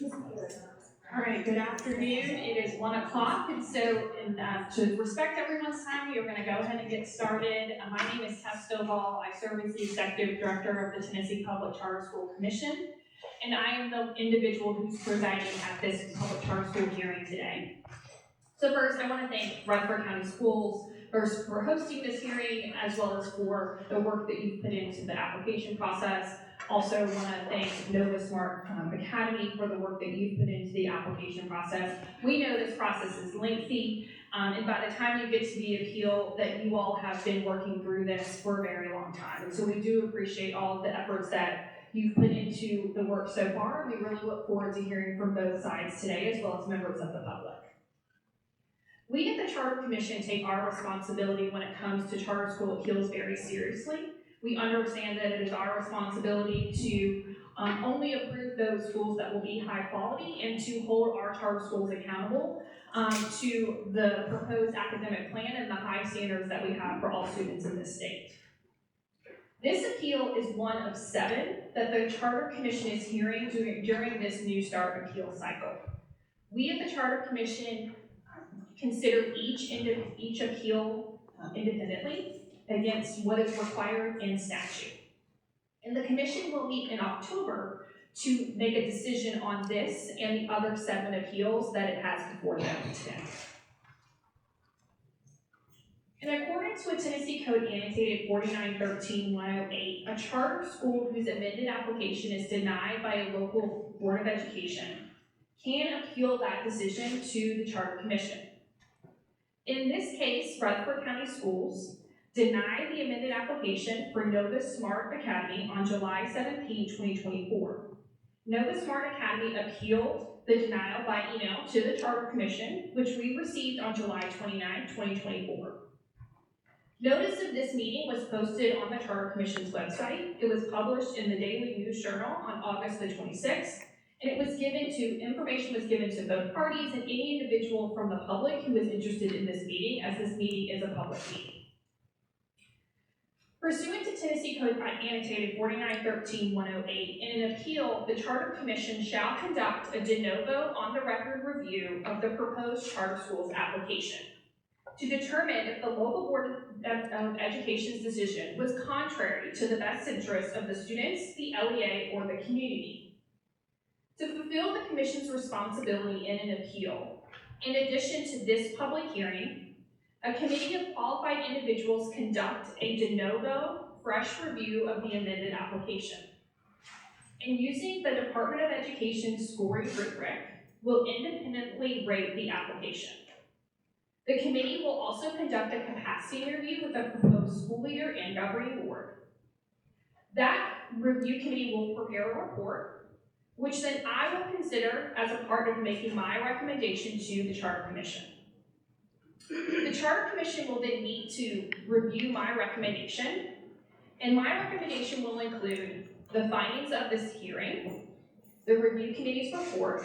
All right, good afternoon. It is 1 o'clock, and so to respect everyone's time, we are going to go ahead and get started. My name is Tess Stovall. I serve as the Executive Director of the Tennessee Public Charter School Commission, and I am the individual who's presiding at this public charter school hearing today. So first, I want to thank Rutherford County Schools for hosting this hearing, as well as for the work that you've put into the application process. Also want to thank Novus Academy for the work that you've put into the application process. We know this process is lengthy, and by the time you get to the appeal, that you all have been working through this for a very long time. And so we do appreciate all of the efforts that you've put into the work so far. We really look forward to hearing from both sides today, as well as members of the public. We at the Charter Commission take our responsibility when it comes to charter school appeals very seriously. We understand that it is our responsibility to only approve those schools that will be high quality and to hold our charter schools accountable to the proposed academic plan and the high standards that we have for all students in this state. This appeal is one of 7 that the Charter Commission is hearing during this New Start appeal cycle. We at the Charter Commission consider each appeal independently against what is required in statute. And the Commission will meet in October to make a decision on this and the other 7 appeals that it has before them today. In accordance with Tennessee Code Annotated 4913-108, a charter school whose amended application is denied by a local Board of Education can appeal that decision to the Charter Commission. In this case, Rutherford County Schools denied the amended application for Novus Smart Academy on July 17, 2024. Novus Smart Academy appealed the denial by email to the Charter Commission, which we received on July 29, 2024. Notice of this meeting was posted on the Charter Commission's website. It was published in the Daily News Journal on August the 26th, and information was given to both parties and any individual from the public who is interested in this meeting, as this meeting is a public meeting. Pursuant to Tennessee Code Annotated 4913-108, in an appeal, the Charter Commission shall conduct a de novo on-the-record review of the proposed charter school's application to determine if the local Board of Education's decision was contrary to the best interests of the students, the LEA, or the community. To fulfill the Commission's responsibility in an appeal, in addition to this public hearing, a committee of qualified individuals conduct a de novo, fresh review of the amended application. And using the Department of Education's scoring rubric, will independently rate the application. The committee will also conduct a capacity interview with the proposed school leader and governing board. That review committee will prepare a report, which then I will consider as a part of making my recommendation to the Charter Commission. The Charter Commission will then meet to review my recommendation, and my recommendation will include the findings of this hearing, the review committee's report,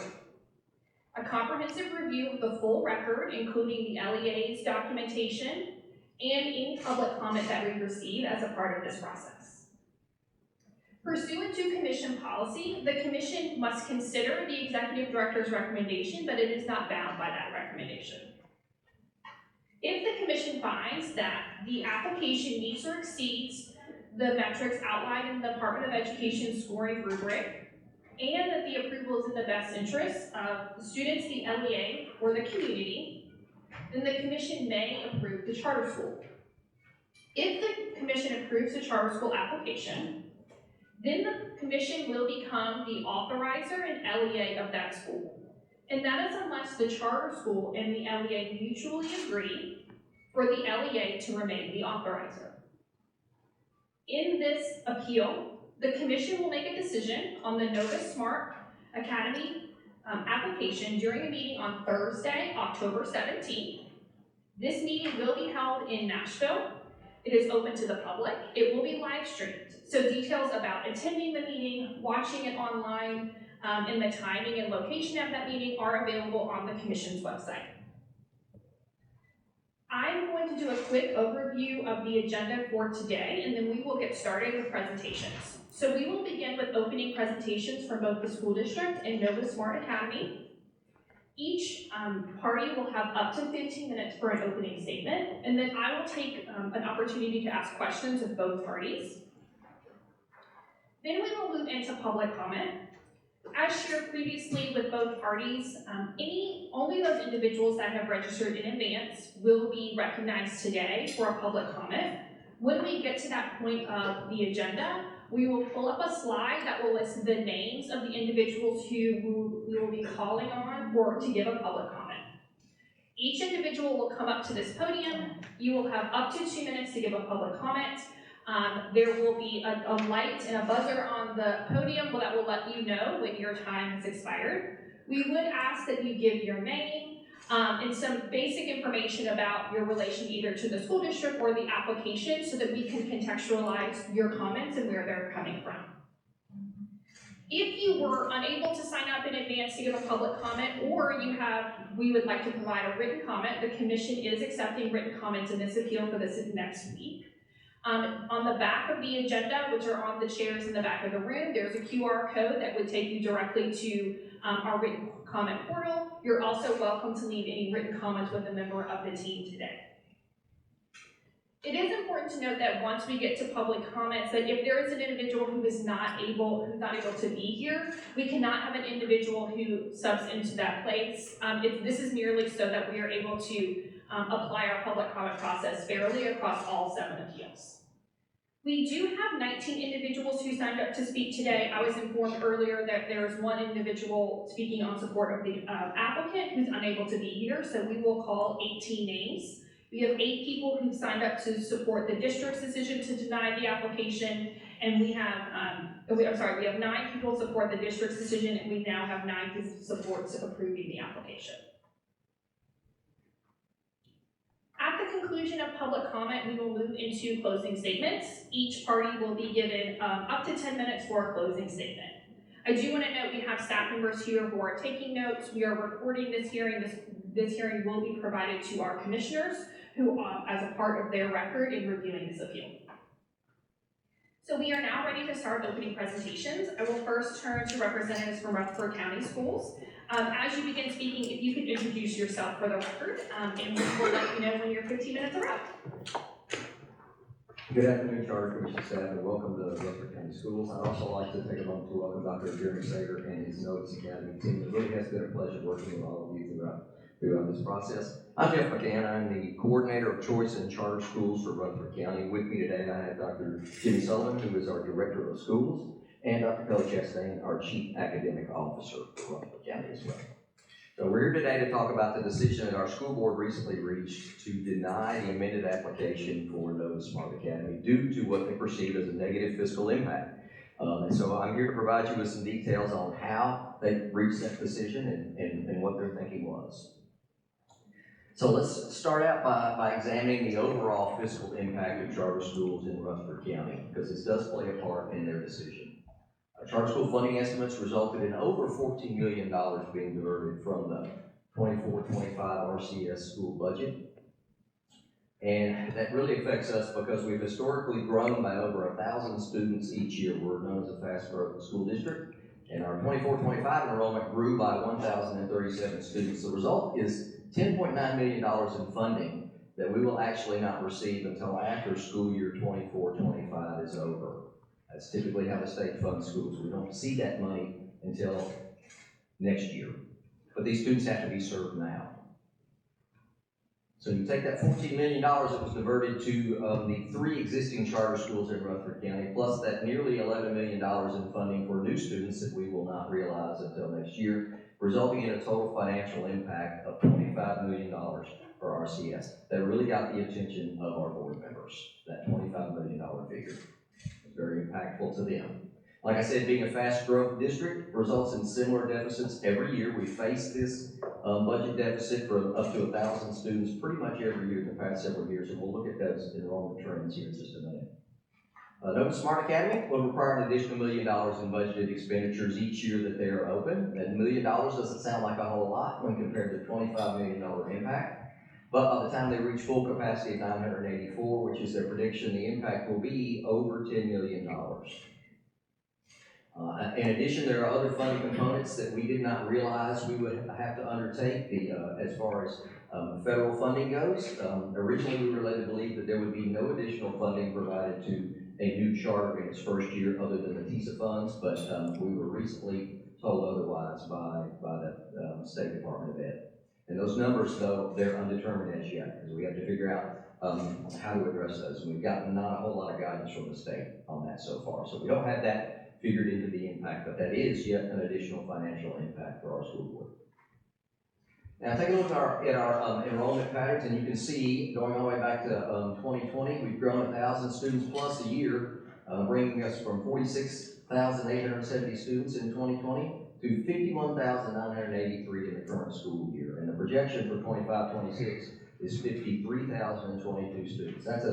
a comprehensive review of the full record, including the LEA's documentation, and any public comment that we receive as a part of this process. Pursuant to Commission policy, the Commission must consider the Executive Director's recommendation, but it is not bound by that recommendation. If the Commission finds that the application meets or exceeds the metrics outlined in the Department of Education's scoring rubric, and that the approval is in the best interest of the students, the LEA, or the community, then the Commission may approve the charter school. If the Commission approves the charter school application, then the Commission will become the authorizer and LEA of that school. And that is unless the charter school and the LEA mutually agree for the LEA to remain the authorizer. In this appeal, the Commission will make a decision on the Novus Smart Academy application during a meeting on Thursday, October 17th. This meeting will be held in Nashville. It is open to the public. It will be live streamed. So details about attending the meeting, watching it online, and the timing and location of that meeting are available on the Commission's website. I'm going to do a quick overview of the agenda for today, and then we will get started with presentations. So we will begin with opening presentations from both the school district and Novus Smart Academy. Each party will have up to 15 minutes for an opening statement, and then I will take an opportunity to ask questions of both parties. Then we will move into public comment. As shared previously with both parties, only those individuals that have registered in advance will be recognized today for a public comment. When we get to that point of the agenda, we will pull up a slide that will list the names of the individuals who we will be calling on to give a public comment. Each individual will come up to this podium. You will have up to 2 minutes to give a public comment. There will be a light and a buzzer on the podium that will let you know when your time has expired. We would ask that you give your name and some basic information about your relation either to the school district or the application so that we can contextualize your comments and where they're coming from. If you were unable to sign up in advance to give a public comment, or we would like to provide a written comment, the commission is accepting written comments in this appeal for this next week. On the back of the agenda, which are on the chairs in the back of the room, there's a QR code that would take you directly to our written comment portal. You're also welcome to leave any written comments with a member of the team today. It is important to note that once we get to public comments, that if there is an individual who's not able to be here, we cannot have an individual who subs into that place. This is merely so that we are able to apply our public comment process fairly across all 7 appeals. We do have 19 individuals who signed up to speak today. I was informed earlier that there is 1 individual speaking on support of the applicant who's unable to be here, so we will call 18 names. We have 8 people who signed up to support the district's decision to deny the application, and we have 9 people support the district's decision, and we now have 9 who support approving the application. At the conclusion of public comment, we will move into closing statements. Each party will be given up to 10 minutes for a closing statement. I do want to note we have staff members here who are taking notes. We are recording this hearing. This hearing will be provided to our commissioners who, as a part of their record in reviewing this appeal. So we are now ready to start opening presentations. I will first turn to representatives from Rutherford County Schools. As you begin speaking, if you could introduce yourself for the record, and we will let you know when your 15 minutes are up. Good afternoon, Charter Commission staff, and welcome to Rutherford County Schools. I'd also like to take a moment to welcome Dr. Jeremy Sager and his Novus Academy team. It really has been a pleasure working with all of you throughout this process. I'm Jeff McCann. I'm the coordinator of choice and charter schools for Rutherford County. With me today, I have Dr. Jimmy Sullivan, who is our director of schools, and Dr. Kelly Chastain, our chief academic officer for Rutherford County as well. So we're here today to talk about the decision that our school board recently reached to deny the amended application for Novus Smart Academy due to what they perceive as a negative fiscal impact. And so I'm here to provide you with some details on how they reached that decision and what their thinking was. So let's start out by examining the overall fiscal impact of charter schools in Rutherford County, because this does play a part in their decision. Charter school funding estimates resulted in over $14 million being diverted from the 24-25 RCS school budget. And that really affects us because we've historically grown by over 1,000 students each year. We're known as a fast growth school district. And our 24-25 enrollment grew by 1,037 students. The result is $10.9 million in funding that we will actually not receive until after school year 24-25 is over. That's typically how the state funds schools. We don't see that money until next year. But these students have to be served now. So you take that $14 million that was diverted to the 3 existing charter schools in Rutherford County, plus that nearly $11 million in funding for new students that we will not realize until next year, resulting in a total financial impact of $25 million for RCS. That really got the attention of our board members, that $25 million figure. It's very impactful to them. Like I said, being a fast growth district results in similar deficits every year. We face this budget deficit for up to 1,000 students pretty much every year in the past several years, and we'll look at those enrollment trends here in just a minute. Novus Smart Academy will require an additional $1 million in budgeted expenditures each year that they are open. That $1 million doesn't sound like a whole lot when compared to $25 million impact, But by the time they reach full capacity of 984, which is their prediction, the impact will be over $10 million. In addition, there are other funding components that we did not realize we would have to undertake as far as federal funding goes. Originally, we were led to believe that there would be no additional funding provided to a new charter in its first year other than the TISA funds, but we were recently told otherwise by the State Department of Ed. And those numbers, though, they're undetermined as yet, because we have to figure out how to address those. And we've gotten not a whole lot of guidance from the state on that so far. So we don't have that figured into the impact, but that is yet an additional financial impact for our school board. Now, take a look at our enrollment patterns, and you can see, going all the way back to 2020, we've grown 1,000 students plus a year, bringing us from 46,870 students in 2020 to 51,983 in the current school year. And the projection for 25-26 is 53,022 students. That's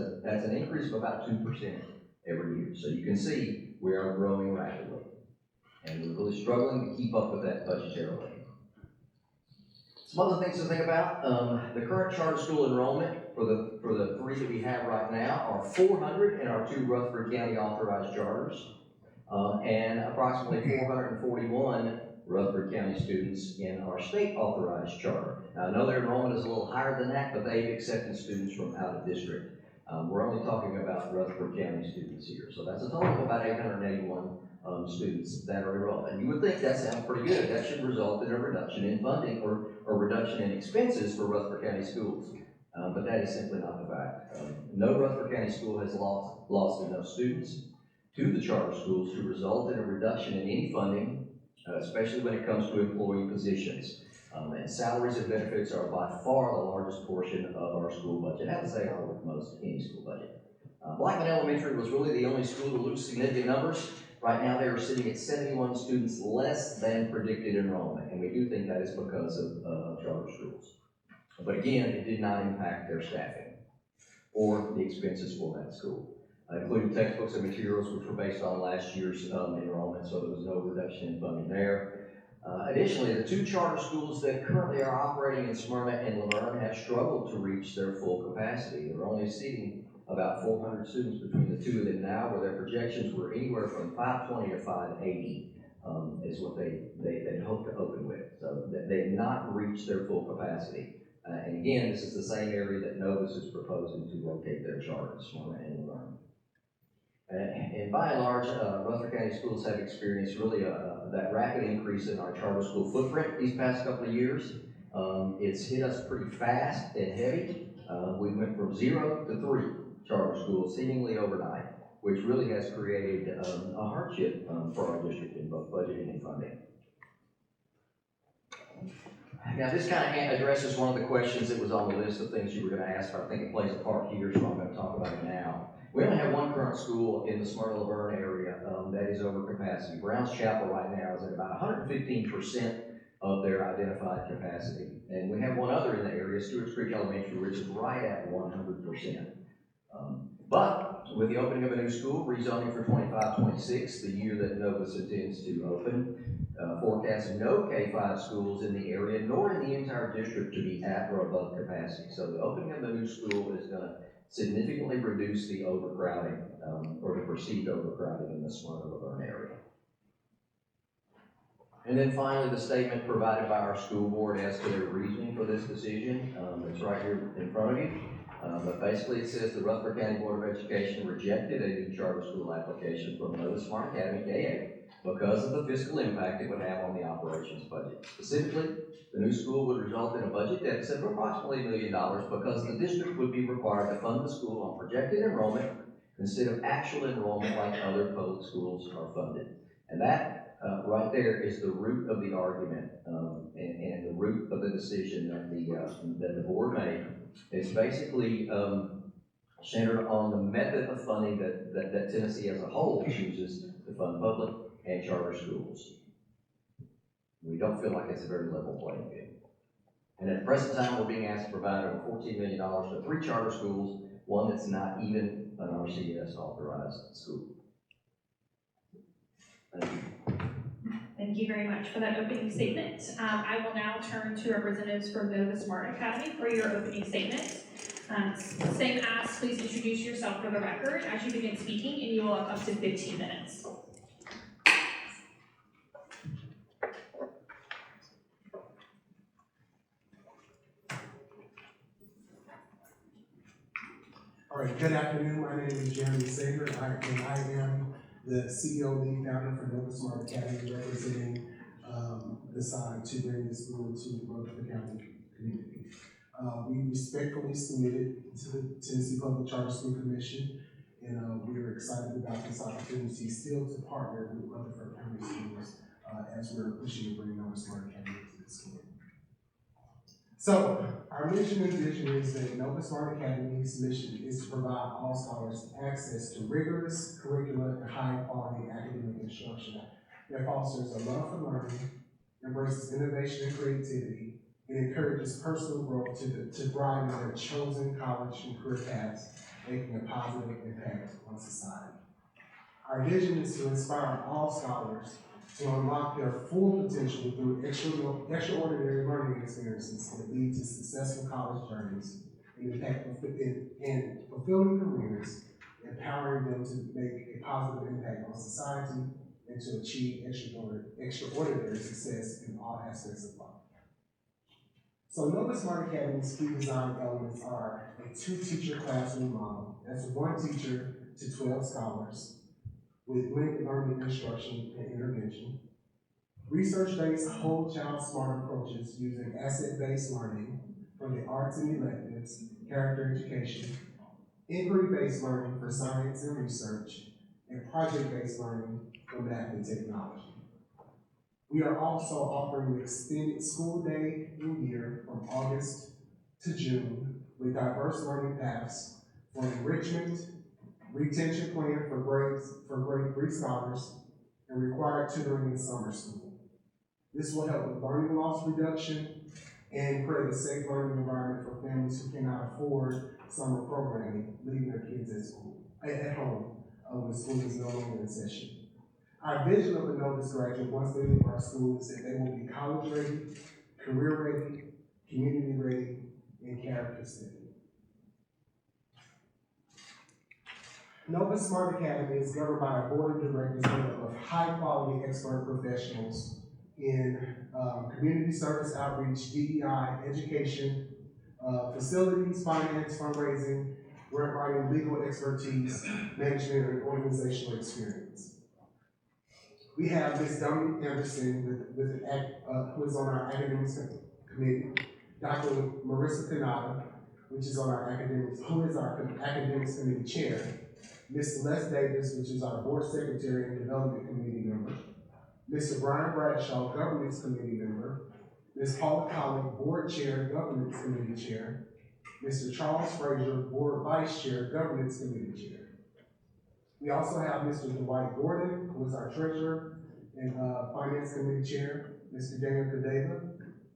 an increase of about 2% every year. So you can see we are growing rapidly, and we're really struggling to keep up with that budgetarily. Some other things to think about, the current charter school enrollment for the three that we have right now are 400 in our 2 Rutherford County authorized charters, and approximately 441 Rutherford County students in our state authorized charter. Now, I know their enrollment is a little higher than that, but they've accepted students from out of district. We're only talking about Rutherford County students here, so that's a total of about 881 students that are enrolled. And you would think that sounds pretty good. That should result in a reduction in funding or reduction in expenses for Rutherford County schools. But that is simply not the fact. No Rutherford County school has lost enough students to the charter schools to result in a reduction in any funding, especially when it comes to employee positions. And salaries and benefits are by far the largest portion of our school budget, as they are with most any school budget. Blackman Elementary was really the only school to lose significant numbers. Right now, they are sitting at 71 students less than predicted enrollment, and we do think that is because of charter schools. But again, it did not impact their staffing or the expenses for that school, including textbooks and materials, which were based on last year's enrollment, so there was no reduction in funding there. Additionally, the 2 charter schools that currently are operating in Smyrna and Laverne have struggled to reach their full capacity. They're only seating about 400 students between the 2 of them now, where their projections were anywhere from 520 to 580 is what they hope to open with. So they've not reached their full capacity. And again, this is the same area that Novus is proposing to locate their charter, Smyrna and Laverne. And by and large, Rutherford County schools have experienced really that rapid increase in our charter school footprint these past couple of years. It's hit us pretty fast and heavy. We went from 0 to 3 charter schools seemingly overnight, which really has created a hardship for our district in both budgeting and funding. Now, this kind of addresses one of the questions that was on the list of things you were going to ask, but I think it plays a part here, so I'm going to talk about it now. We only have one current school in the Smyrna Laverne area that is over capacity. Brown's Chapel right now is at about 115% of their identified capacity. And we have one other in the area, Stewart's Creek Elementary, which is right at 100%. But with the opening of a new school, rezoning for 25-26, the year that Novus intends to open, forecasts no K-5 schools in the area, nor in the entire district to be at or above capacity. So the opening of the new school is going to significantly reduce the overcrowding, or the perceived overcrowding in the Smyrna Laverne area. And then finally, the statement provided by our school board as to their reasoning for this decision. It's right here in front of you. But basically it says the Rutherford County Board of Education rejected a new charter school application from Novus Smart Academy K-8 because of the fiscal impact it would have on the operations budget. Specifically, the new school would result in a budget deficit of approximately $1 million because the district would be required to fund the school on projected enrollment instead of actual enrollment like other public schools are funded. And that right there is the root of the argument and the root of the decision that the board made. It's basically centered on the method of funding that Tennessee as a whole chooses to fund public and charter schools. We don't feel like it's a very level playing field. And at the present time, we're being asked to provide over $14 million for 3 charter schools, one that's not even an RCS authorized school. Thank you. Thank you very much for that opening statement. I will now turn to representatives from Novus Smart Academy for your opening statement. Same as, please introduce yourself for the record as you begin speaking, and you will have up to 15 minutes. All right, good afternoon. My name is Jeremy Sager, and I am the CEO lead founder for Novus Smart Academy, representing the side to bring this school to the Rutherford County community. We respectfully submitted to the Tennessee Public Charter School Commission, and we are excited about this opportunity still to partner with Rutherford County Schools as we're pushing to bring Novus Smart Academy to the school. So, our mission and vision is that Novus Smart Academy's mission is to provide all scholars access to rigorous curricula and high-quality academic instruction that fosters a love for learning, embraces innovation and creativity, and encourages personal growth to thrive in their chosen college and career paths, making a positive impact on society. Our vision is to inspire all scholars to unlock their full potential through extraordinary learning experiences that lead to successful college journeys and fulfilling careers, empowering them to make a positive impact on society and to achieve extraordinary success in all aspects of life. So Novus Smart Academy's key design elements are a 2-teacher classroom model. That's 1 teacher to 12 scholars, with blended learning instruction and intervention, research-based whole child smart approaches using asset-based learning for the arts and electives, character education, inquiry-based learning for science and research, and project-based learning for math and technology. We are also offering an extended school day and year from August to June with diverse learning paths for enrichment, retention plan for grade 3 scholars, and required tutoring in summer school. This will help with learning loss reduction and create a safe learning environment for families who cannot afford summer programming, leaving their kids at home when school is no longer in session. Our vision of the Novus graduate once they leave our school is that they will be college ready, career ready, community ready, and character steady. Novus Smart Academy is governed by a board of directors made up of high-quality expert professionals in community service outreach, DEI, education, facilities, finance, fundraising, grant writing, legal expertise, management, and organizational experience. We have Ms. Dominique Anderson who is on our academics committee, Dr. Marissa Kanata, who is our academics committee chair, Mr. Les Davis, which is our board secretary and development committee member, Mr. Brian Bradshaw, governance committee member, Ms. Paula Colley, board chair, governance committee chair, Mr. Charles Frazier, board vice chair, governance committee chair. We also have Mr. Dwight Gordon, who is our treasurer and finance committee chair, Mr. Daniel Kadeva,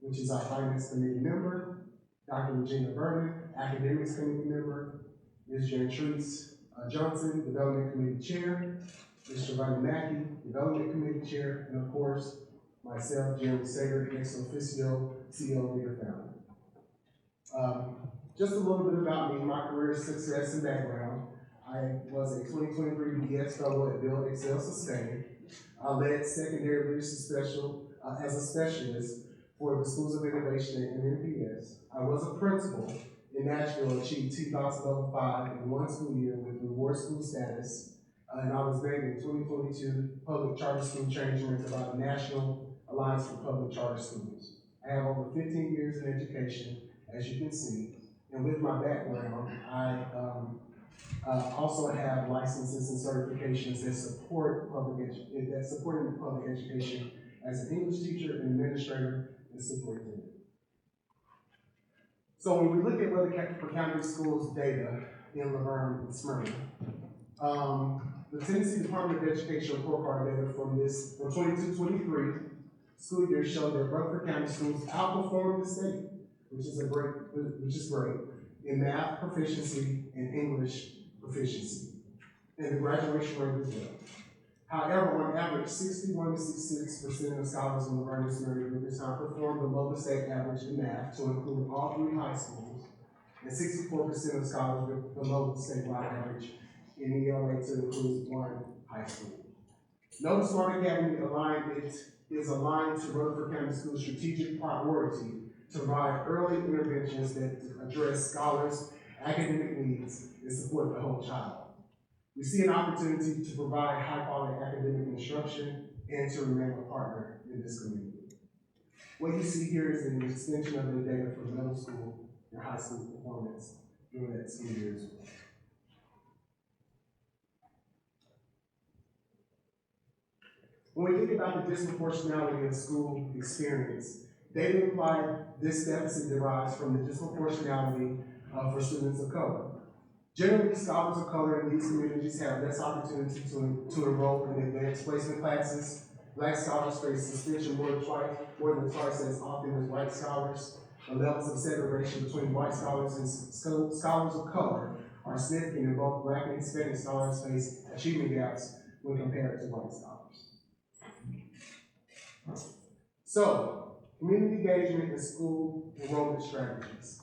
which is our finance committee member, Dr. Regina Vernon, academics committee member, Ms. Jantrice Johnson, development committee chair, Mr. Ronnie Mackey, development committee chair, and of course, myself, Jeremy Sager, ex officio, CEO, leader, founder. Just a little bit about me, my career, success, and background. I was a 2023 BS Fellow at Build, Excel, Sustain. I led secondary leadership as a specialist for the Schools of Innovation at MNPS. I was a principal in Nashville, achieved TDOS Level 5 in 1 school year with reward school status, and I was named in 2022 Public Charter School Change Mentor by the National Alliance for Public Charter Schools. I have over 15 years in education, as you can see, and with my background, I also have licenses and certifications that support public education as an English teacher, an administrator, and superintendent. So when we look at Rutherford County Schools data in Laverne and Smyrna, the Tennessee Department of Education report card data from 22-23 school year showed that Rutherford County Schools outperformed the state, which is great, in math proficiency and English proficiency, and the graduation rate as well. However, on average, 61 to 66% of scholars in Laverne and Smyrna during this time performed below the state average in math, to include all 3 high schools, and 64% of scholars were below the statewide average in ELA, to include 1 high school. Novus Academy is aligned to Rutherford County Schools' strategic priority to provide early interventions that address scholars' academic needs and support the whole child. We see an opportunity to provide high-quality academic instruction and to remain a partner in this community. What you see here is an extension of the data for middle school and high school performance during that school year as well. When we think about the disproportionality of school experience, data imply this deficit derives from the disproportionality for students of color. Generally, scholars of color in these communities have less opportunity to enroll in advanced placement classes. Black scholars face suspension more than twice as often as white scholars. The levels of segregation between white scholars and scholars of color are significant, and both Black and Hispanic scholars face achievement gaps when compared to white scholars. So, community engagement and school enrollment strategies.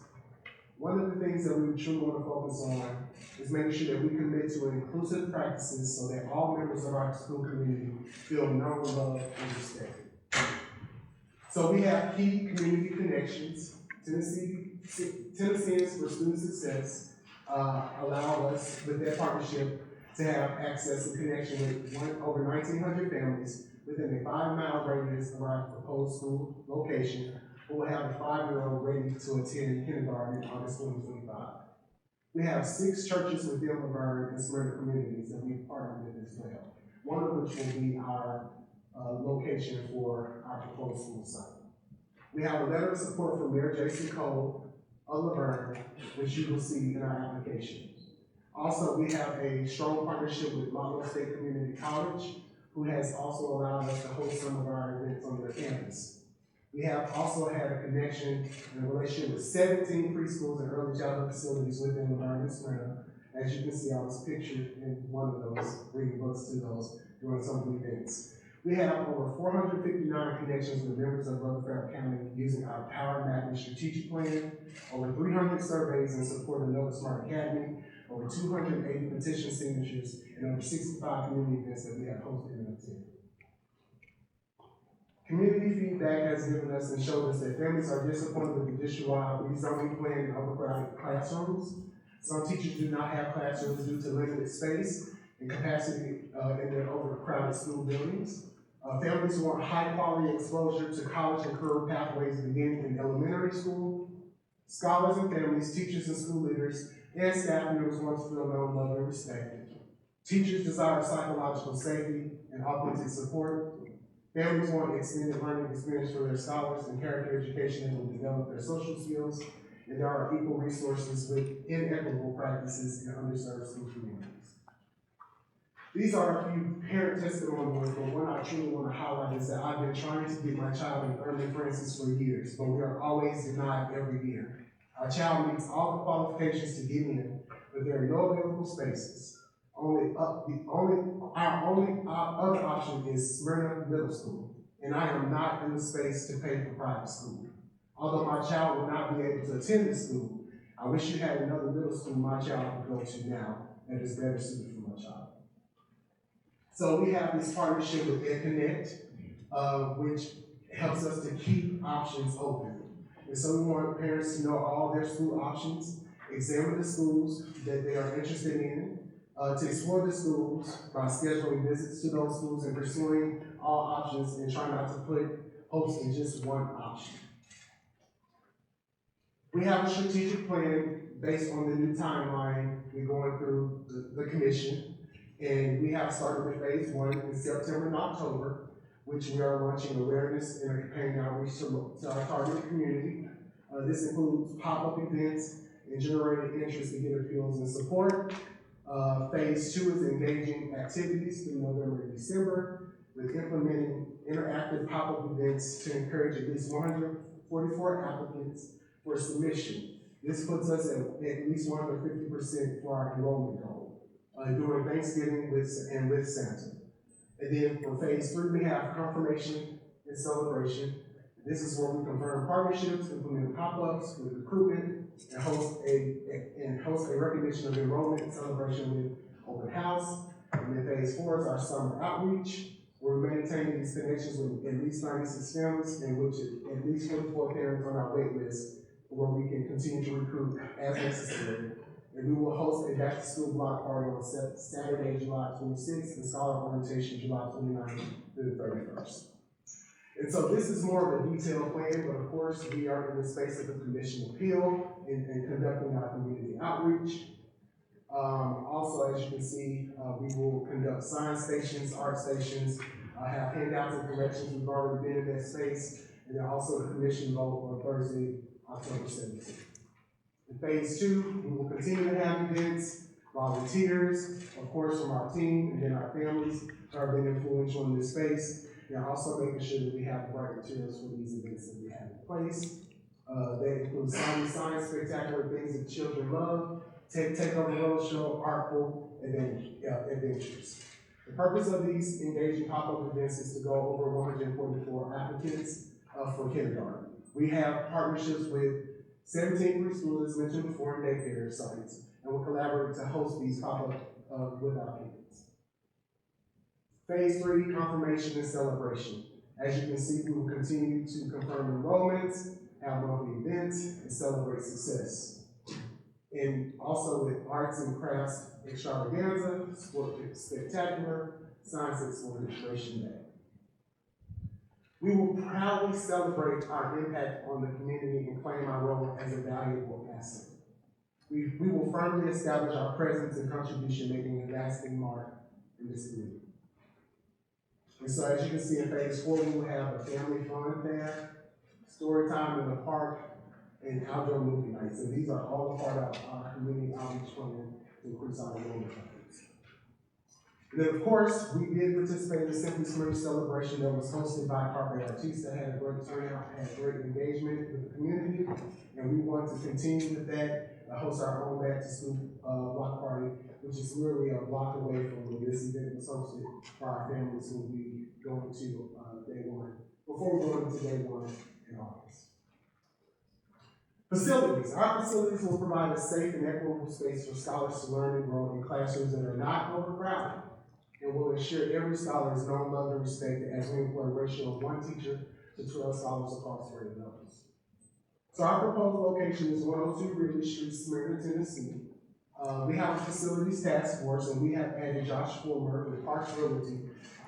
One of the things that we truly want to focus on is making sure that we commit to inclusive practices so that all members of our school community feel known, loved, and respected. So we have key community connections. Tennesseans for Student Success allow us, with their partnership, to have access and connection with over 1,900 families within a 5-mile radius of our proposed school location, who will have a 5-year-old ready to attend kindergarten in August 2025. We have 6 churches within Laverne and Smyrna communities that we partner with as well, one of which will be our location for our proposed school site. We have a letter of support from Mayor Jason Cole of Laverne, which you will see in our application. Also, we have a strong partnership with Monroe State Community College, who has also allowed us to host some of our events on their campus. We have also had a connection and a relationship with 17 preschools and early childhood facilities within Laverne and Smyrna. As you can see, I was pictured in one of those, reading books to those during some of the events. We have over 459 connections with members of Rutherford County using our Power Mapping Strategic Plan, over 300 surveys in support of Novus Academy, over 280 petition signatures, and over 65 community events that we have hosted and attended. Community feedback has given us and showed us that families are disappointed with the district-wide rezoning plan in overcrowded classrooms. Some teachers do not have classrooms due to limited space and capacity in their overcrowded school buildings. Families want high-quality exposure to college and career pathways beginning in elementary school. Scholars and families, teachers and school leaders, and staff members want to feel known, loved, and respected. Teachers desire psychological safety and authentic support. Families want extended learning experience for their scholars and character education that will develop their social skills, and there are equal resources with inequitable practices in underserved school communities. These are a few parent testimonials, but one I truly want to highlight is that I've been trying to get my child in Early Francis for years, but we are always denied every year. Our child meets all the qualifications to get in, but there are no available spaces. Our only other option is Smyrna Middle School, and I am not in the space to pay for private school. Although my child will not be able to attend this school, I wish you had another middle school my child could go to now that is better suited for my child. So we have this partnership with EdConnect, which helps us to keep options open. And so we want parents to know all their school options, examine the schools that they are interested in, to explore the schools by scheduling visits to those schools and pursuing all options and try not to put hopes in just one option. We have a strategic plan based on the new timeline we're going through the commission, and we have started with phase 1 in September and October, which we are launching awareness and a campaign outreach to our targeted community. This includes pop-up events and generating interest to get appeals and support. Phase 2 is engaging activities through November and December, with implementing interactive pop-up events to encourage at least 144 applicants for submission. This puts us at least 150% for our enrollment goal during Thanksgiving and with Santa. And then for phase 3, we have confirmation and celebration. This is where we confirm partnerships, implement pop-ups with recruitment, and host a recognition of enrollment celebration with open house. And then phase 4 is our summer outreach. We're maintaining these connections with at least 96 families, in which at least 44 parents on our wait list, where we can continue to recruit as necessary. And we will host a back-to-school block party on Saturday, July 26th, and scholar orientation July 29th through the 31st. And so this is more of a detailed plan, but of course, we are in the space of the commission appeal and conducting our community outreach. Also, as you can see, we will conduct science stations, art stations, have handouts and collections. We've already been in that space, and then also the commission vote on Thursday, October 17th. In phase 2, we will continue to have events, volunteers, of course, from our team, and then our families who have been influential in this space, and also making sure that we have the right materials for these events that we have in place. That includes science spectacular, things that children love, take on the road show, artful, and then adventures. The purpose of these engaging pop-up events is to go over 144 applicants for kindergarten. We have partnerships with 17 preschools, as mentioned before, and daycare sites, and we'll collaborate to host these pop-up with our kids. Phase 3, confirmation and celebration. As you can see, we will continue to confirm enrollments, have monthly events, and celebrate success. And also with arts and crafts extravaganza, sport spectacular, science exploration day. We will proudly celebrate our impact on the community and claim our role as a valuable asset. We will firmly establish our presence and contribution, making a lasting mark in this community. And so as you can see in phase 4, we will have a family fun fair, story time in the park, and outdoor movie nights. And these are all a part of our community outreach plan to increase our enrollment efforts. And then, of course, we did participate in the Simply Spring celebration that was hosted by Carpe Artista, had a great turnout, had great engagement with the community, and we want to continue with that, host our own back-to-school block party, which is literally a block away from where this event was hosted for our families who will be going to day 1, before we go into day 1 in August. Facilities. Our facilities will provide a safe and equitable space for scholars to learn and grow in classrooms that are not overcrowded, and will ensure every scholar is known, loved, and respected as we employ a ratio of 1 teacher to 12 scholars across grade levels. So our proposed location is 102 Ridley Street, Smyrna, Tennessee. We have a facilities task force, and we have added Josh Fulmer with Parks Realty,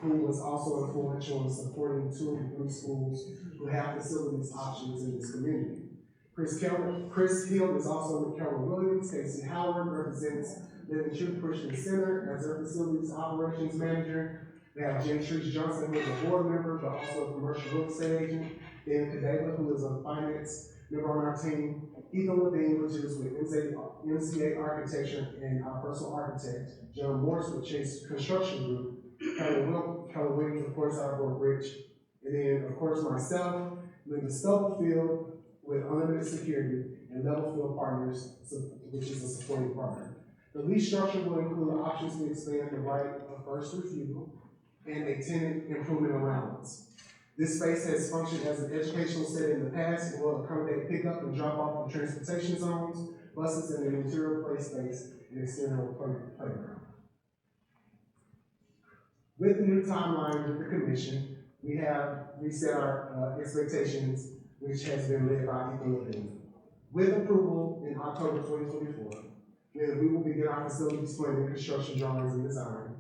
who was also influential in supporting 2 of the 3 schools who have facilities options in this community. Chris Hill is also with Keller Williams. Casey Howard represents Living Truth Christian Center as their facilities operations manager. We have Jen Trish Johnson, who is a board member, but also a commercial real estate agent. Dan Kadeva, who is a finance member on our team. Ethan Levine, which is with MCA Architecture, and our personal architect. John Morris with Chase Construction Group. Keller Williams, of course, our board Rich. And then, of course, myself, Linda Stubblefield, with Unlimited Security, and Level Field Partners, which is a supporting partner. The lease structure will include options to expand the right of first refusal and a tenant improvement allowance. This space has functioned as an educational setting in the past and will accommodate pickup and drop off of transportation zones, buses, and an interior play space and external playground. With the new timeline with the commission, we have reset our expectations, which has been led by Ethan Levine. With approval in October 2024, we will begin our facilities planning, construction drawings, and design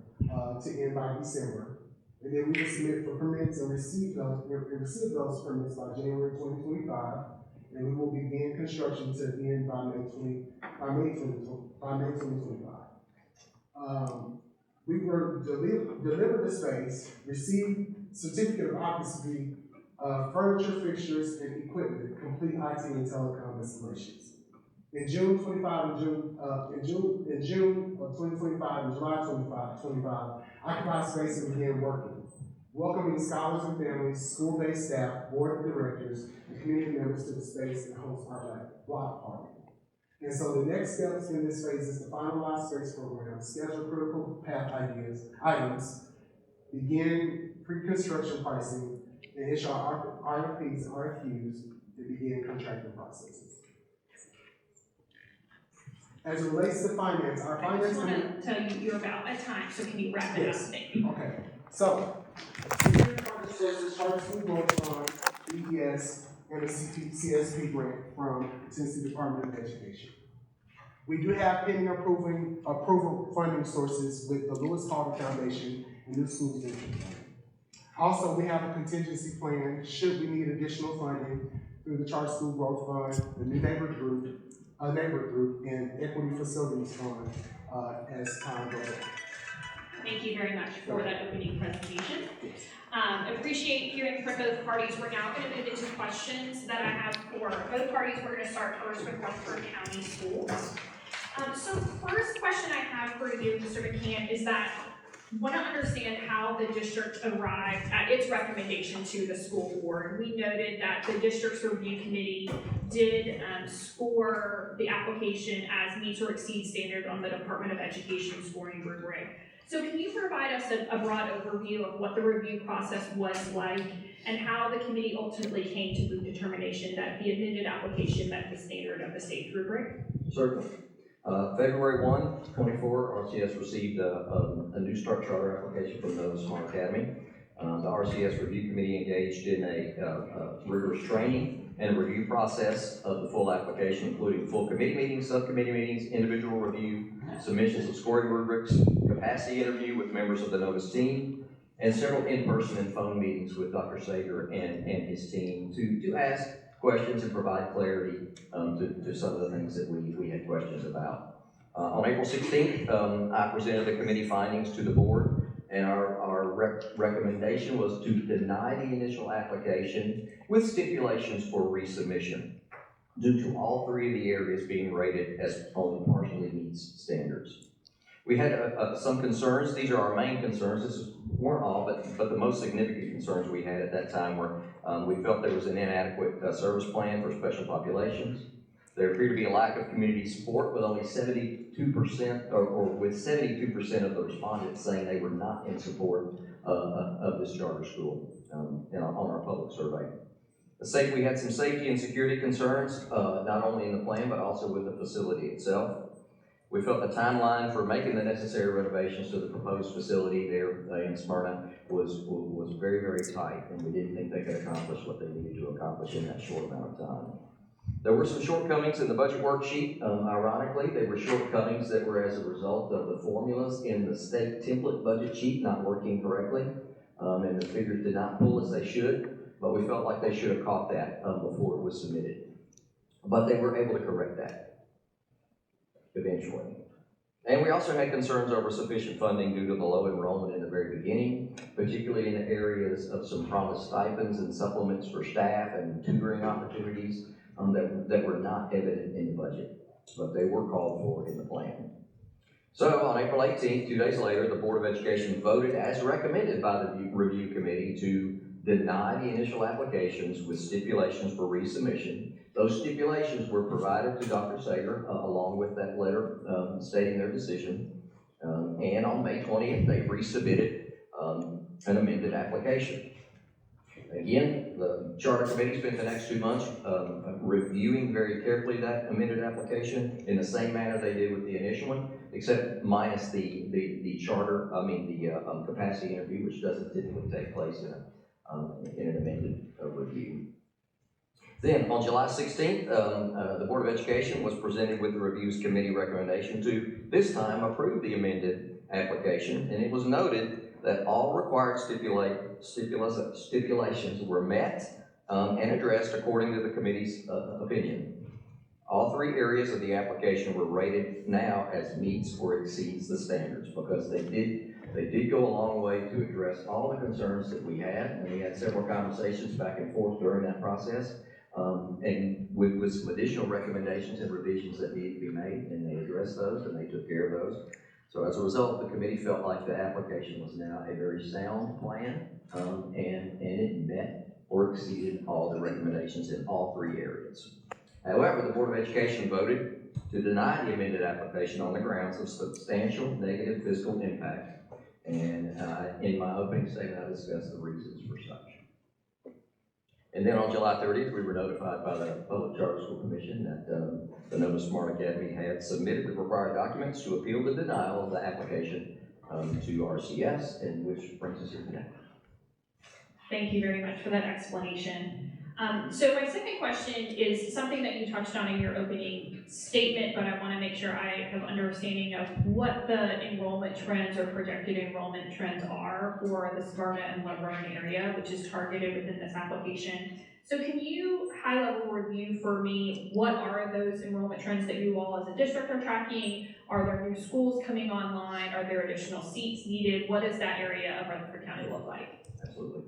to end by December. And then we will submit for permits and receive those permits by January 2025. And we will begin construction to end by May 2025. We were delivered the space, received certificate of occupancy, furniture, fixtures, and equipment, complete IT and telecom installations. In June 25 and June of 2025 and July 2025, occupied space and began working, welcoming scholars and families, school-based staff, board of directors, and community members to the space and host our block party. And so the next steps in this phase is to finalize space program, schedule critical path items, begin pre-construction pricing, and issue RFPs and RFQs to begin contracting processes. As it relates to finance, our I finance just committee. want to tell you you're about at time, so can you wrap it up? Yes. Thank you. Okay, so, the Department of Justice Charter School Growth Fund, EES, and a CSP grant from the Tennessee Department of Education. We do have pending approval funding sources with the Lewis Carter Foundation and New Schools District Fund. Also, we have a contingency plan should we need additional funding through the Charter School Growth Fund, the New Neighborhood Group, and Equity Facilities Fund as time goes on. Thank you very much for that opening presentation. Appreciate hearing from both parties. We're now going to move into questions that I have for both parties. We're going to start first with Rutherford County Schools. So first question I have for you, Mr. McCann, is that I want to understand how the district arrived at its recommendation to the school board. We noted that the district's review committee did score the application as meets or exceeds standard on the Department of Education scoring rubric. So can you provide us a broad overview of what the review process was like and how the committee ultimately came to the determination that the amended application met the standard of the state rubric? Certainly. February 1, 24, RCS received a new charter application from Novus Academy. The RCS review committee engaged in a rigorous training and review process of the full application, including full committee meetings, subcommittee meetings, individual review, submissions of scoring rubrics, capacity interview with members of the Novus team, and several in-person and phone meetings with Dr. Sager and his team to ask questions and provide clarity to some of the things that we had questions about. On April 16th, I presented the committee findings to the board, and our recommendation was to deny the initial application with stipulations for resubmission due to all three of the areas being rated as only partially meets standards. We had some concerns. These are our main concerns. Weren't all, but the most significant concerns we had at that time were we felt there was an inadequate service plan for special populations. There appeared to be a lack of community support with only 72%, or with 72% of the respondents saying they were not in support of this charter school on our public survey. We had some safety and security concerns, not only in the plan, but also with the facility itself. We felt the timeline for making the necessary renovations to the proposed facility there in Smyrna was very, very tight, and we didn't think they could accomplish what they needed to accomplish in that short amount of time. There were some shortcomings in the budget worksheet. Ironically, they were shortcomings that were as a result of the formulas in the state template budget sheet not working correctly, and the figures did not pull as they should, but we felt like they should have caught that before it was submitted. But they were able to correct that eventually. And we also had concerns over sufficient funding due to the low enrollment in the very beginning, particularly in the areas of some promised stipends and supplements for staff and tutoring opportunities that were not evident in the budget, but they were called for in the plan. So on April 18th, 2 days later, the Board of Education voted as recommended by the review committee to deny the initial applications with stipulations for resubmission. Those stipulations were provided to Dr. Sager along with that letter stating their decision. And on May 20th, they resubmitted an amended application. Again, the charter committee spent the next 2 months reviewing very carefully that amended application in the same manner they did with the initial one, except minus the capacity interview, which doesn't typically take place in an amended review. Then, on July 16th, the Board of Education was presented with the Reviews Committee recommendation to, this time, approve the amended application, and it was noted that all required stipulations were met and addressed according to the committee's opinion. All three areas of the application were rated now as meets or exceeds the standards because they did go a long way to address all the concerns that we had, and we had several conversations back and forth during that process. And with some additional recommendations and revisions that needed to be made, and they addressed those and they took care of those. So as a result, the committee felt like the application was now a very sound plan, and it met or exceeded all the recommendations in all three areas. However, the Board of Education voted to deny the amended application on the grounds of substantial negative fiscal impact And in my opening statement, I discussed the reasons for such. And then on July 30th, we were notified by the Public Charter School Commission that the Novus Smart Academy had submitted the required documents to appeal the denial of the application to RCS, and which brings us here today. Thank you very much for that explanation. So my second question is something that you touched on in your opening statement, but I want to make sure I have understanding of what the enrollment trends or projected enrollment trends are for the Smyrna and Laverne area, which is targeted within this application. So can you high-level review for me what are those enrollment trends that you all as a district are tracking? Are there new schools coming online? Are there additional seats needed? What does that area of Rutherford County look like? Absolutely.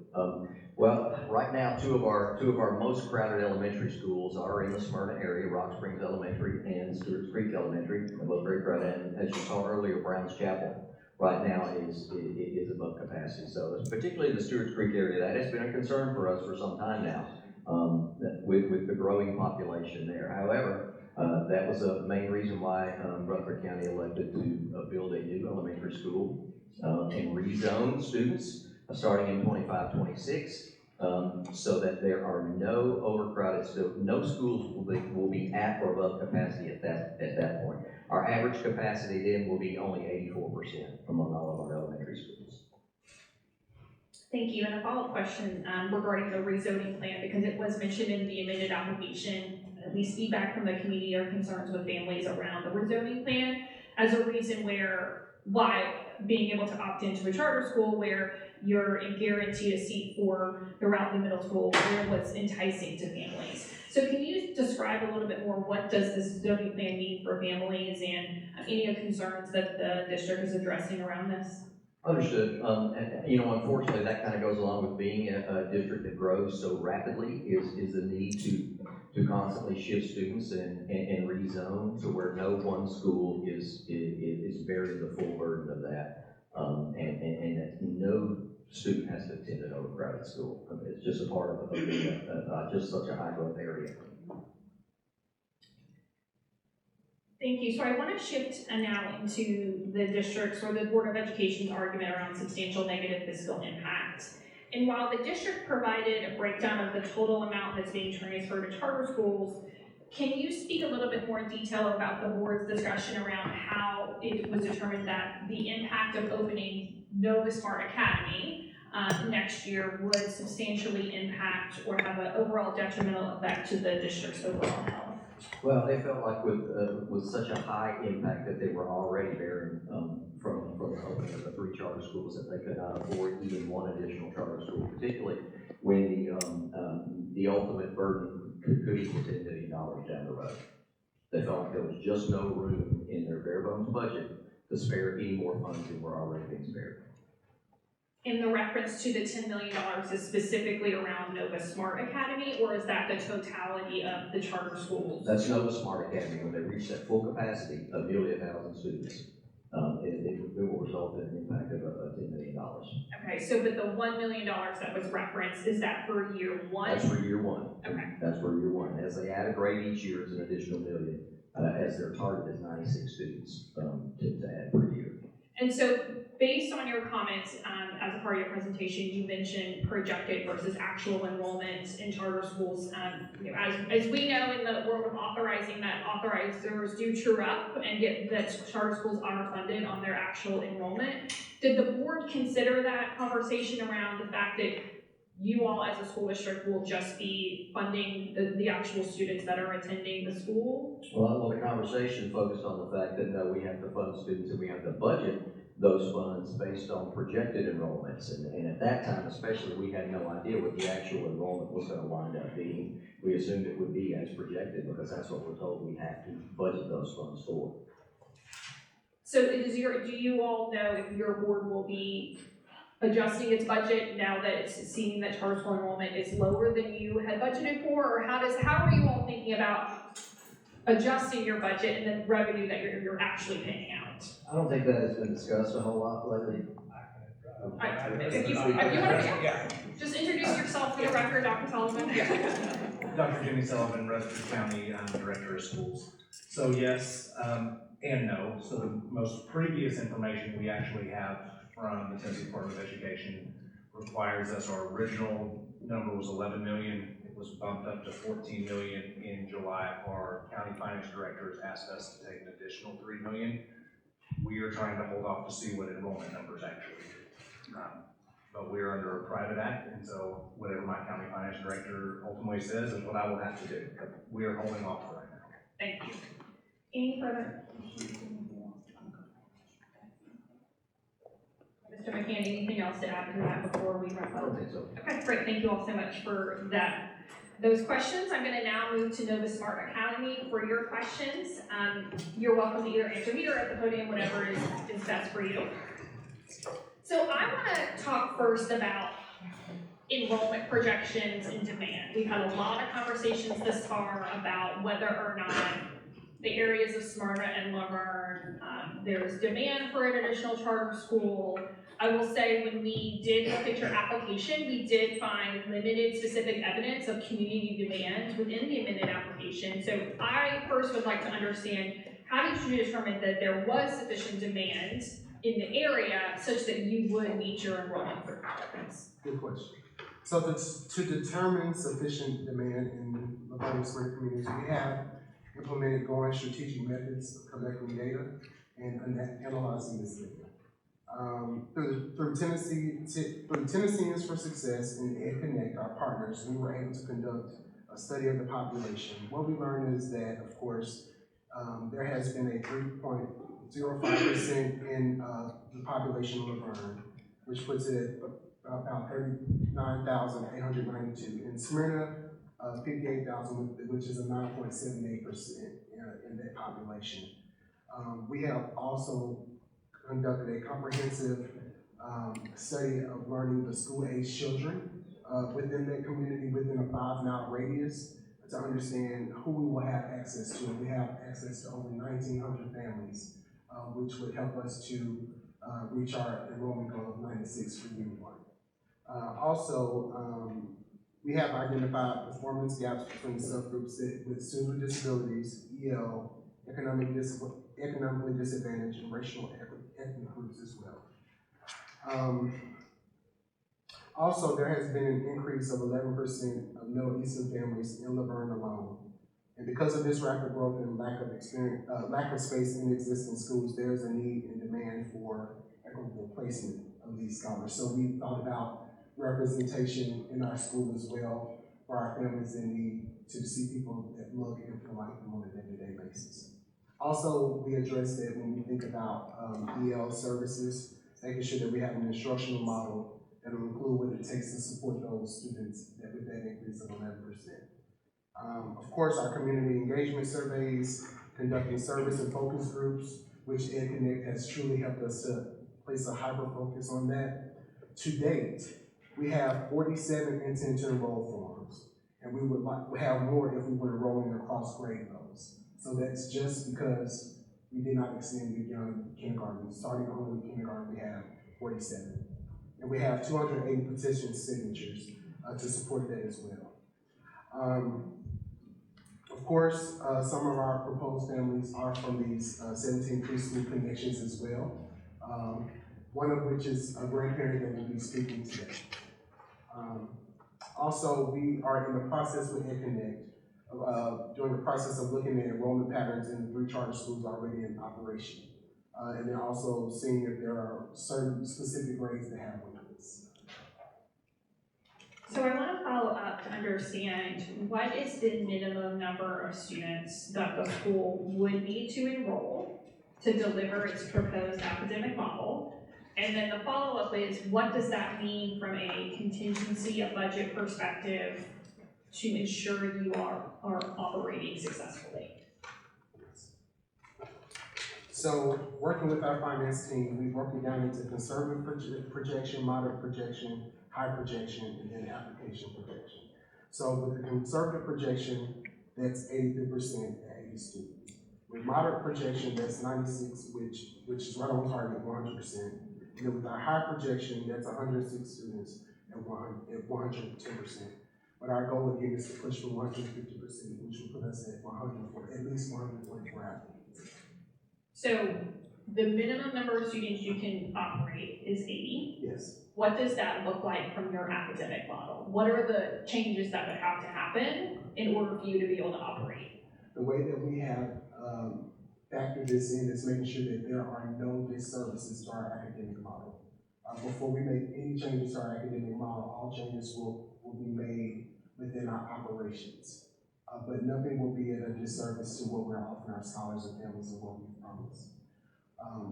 Well, right now, two of our most crowded elementary schools are in the Smyrna area, Rock Springs Elementary and Stewart's Creek Elementary. They're both very crowded, and as you saw earlier, Brown's Chapel right now is above capacity. So particularly the Stewart's Creek area, that has been a concern for us for some time now, with the growing population there. However, that was a main reason why Rutherford County elected to build a new elementary school and rezone students starting in 25-26, so that there are no overcrowded, no schools will be at or above capacity at that point. Our average capacity then will be only 84% among all of our elementary schools. Thank you. And a follow-up question regarding the rezoning plan, because it was mentioned in the amended application, at least feedback from the community or concerns with families around the rezoning plan as a reason why being able to opt into a charter school where you're guaranteed a seat for throughout the middle school where what's enticing to families. So can you describe a little bit more what does this zoning plan mean for families and any of the concerns that the district is addressing around this? Understood. And, unfortunately, that kind of goes along with being a district that grows so rapidly is the need to constantly shift students and rezone to where no one school is bearing the full burden of that. And that no student has to attend an overcrowded school. It's just a part of being just such a high growth area. Thank you. So I want to shift now into the district's or the Board of Education's argument around substantial negative fiscal impact. And while the district provided a breakdown of the total amount that's being transferred to charter schools, can you speak a little bit more in detail about the board's discussion around how it was determined that the impact of opening Novus Smart Academy next year would substantially impact or have an overall detrimental effect to the district's overall health? Well, they felt like with such a high impact that they were already bearing from the opening of the 3 charter schools that they could not afford even one additional charter school, particularly when the ultimate burden could equal $10 million down the road. They felt like there was just no room in their bare bones budget to spare any more funds than were already being spared. And the reference to the $10 million is specifically around Novus Smart Academy, or is that the totality of the charter schools? That's Novus Smart Academy. When they reach that full capacity of nearly 1,000 students, it will result in an impact of $10 million. Okay, so but the $1 million that was referenced, is that for year one? That's for year one. Okay. That's for year one. As they add a grade each year, it's an additional $1 million, as their target is 96 students to add per year. And so, based on your comments as a part of your presentation, you mentioned projected versus actual enrollments in charter schools. As we know in the world of authorizing, that authorizers do true up and get that charter schools are funded on their actual enrollment. Did the board consider that conversation around the fact that you all as a school district will just be funding the actual students that are attending the school? Well, the conversation focused on the fact that no, we have to fund students and we have to budget those funds based on projected enrollments. And at that time, especially, we had no idea what the actual enrollment was going to wind up being. We assumed it would be as projected because that's what we're told we have to budget those funds for. So do you all know if your board will be adjusting its budget now that it's seeing that charter school enrollment is lower than you had budgeted for, or how are you all thinking about adjusting your budget and the revenue that you're actually paying out? I don't think that has been discussed a whole lot lately. If you want to just introduce yourself for the record, Dr. Sullivan. Dr. Jimmy Sullivan, Rutherford County Director of Schools. So yes and no. So the most previous information we actually have from the Tennessee Department of Education requires us, our original number was 11 million. It was bumped up to 14 million in July. Our county finance director has asked us to take an additional 3 million. We are trying to hold off to see what enrollment numbers actually. But we are under a private act, and so whatever my county finance director ultimately says is what I will have to do. But we are holding off right now. Thank you. Any further? Mr. McCann, anything else to add to that before we wrap I up? don't think so. Okay, great. Thank you all so much for those questions. I'm going to now move to Novus Smart Academy for your questions. You're welcome to either answer here at the podium, whatever is best for you. So I want to talk first about enrollment projections and demand. We've had a lot of conversations this far about whether or not the areas of Smyrna and Laverne, there's demand for an additional charter school. I will say when we did look at your application, we did find limited specific evidence of community demand within the amended application. So I first would like to understand, how did you determine that there was sufficient demand in the area such that you would meet your enrollment requirements? Good question. So to determine sufficient demand in Laverne and Smyrna communities, we have implemented going strategic methods of collecting data and analyzing this data. Through Tennesseans for Success and EdConnect, our partners, we were able to conduct a study of the population. What we learned is that, of course, there has been a 3.05% in the population of Laverne, which puts it at about 39,892. In Smyrna, 58,000, which is a 9.78% in that population. We have also conducted a comprehensive study of learning the school-age children within that community, within a 5-mile radius, to understand who we will have access to. And we have access to over 1,900 families, which would help us to reach our enrollment goal of 96 for year one. We have identified performance gaps between subgroups with student with disabilities, EL, economically disadvantaged, and racial ethnic groups as well. Also, there has been an increase of 11% of Middle Eastern families in Laverne alone. And because of this rapid growth and lack of space in existing schools, there is a need and demand for equitable placement of these scholars. So we thought about representation in our school as well for our families in need, to see people that look and feel like them on a day-to-day basis. Also, we addressed that when we think about EL services, making sure that we have an instructional model that will include what it takes to support those students with that increase of 11%. Of course, our community engagement surveys, conducting service and focus groups, which EdConnect has truly helped us to place a hyper focus on that. To date, we have 47 intent to enroll forms, and we would like to have more if we were enrolling across grade levels. So that's just because we did not extend beyond kindergarten. Starting only kindergarten, we have 47. And we have 280 petition signatures to support that as well. Of course, some of our proposed families are from these 17 preschool connections as well. One of which is a grandparent that will be speaking today. Also, we are in the process with EdConnect, during the process of looking at enrollment patterns in the 3 charter schools already in operation. And then also seeing if there are certain specific grades that have with this. So I want to follow up to understand, what is the minimum number of students that the school would need to enroll to deliver its proposed academic model? And then the follow-up is, what does that mean from a contingency, a budget perspective, to ensure you are operating successfully? So, working with our finance team, we broke it down into conservative projection, moderate projection, high projection, and then application projection. So with the conservative projection, that's 83% at 80 students. With moderate projection, that's 96, which is right on target, 100%. And then with our high projection, that's 106 students at 110%. But our goal again is to push for 150%, which will put us at 100 for at least 144 applicants. So the minimum number of students you can operate is 80. Yes. What does that look like from your academic model? What are the changes that would have to happen in order for you to be able to operate? The way that we have factored this in is making sure that there are no disservices to our academic model. Before we make any changes to our academic model, all changes will be made within our operations. But nothing will be at a disservice to what we're offering our scholars and families and what we promise.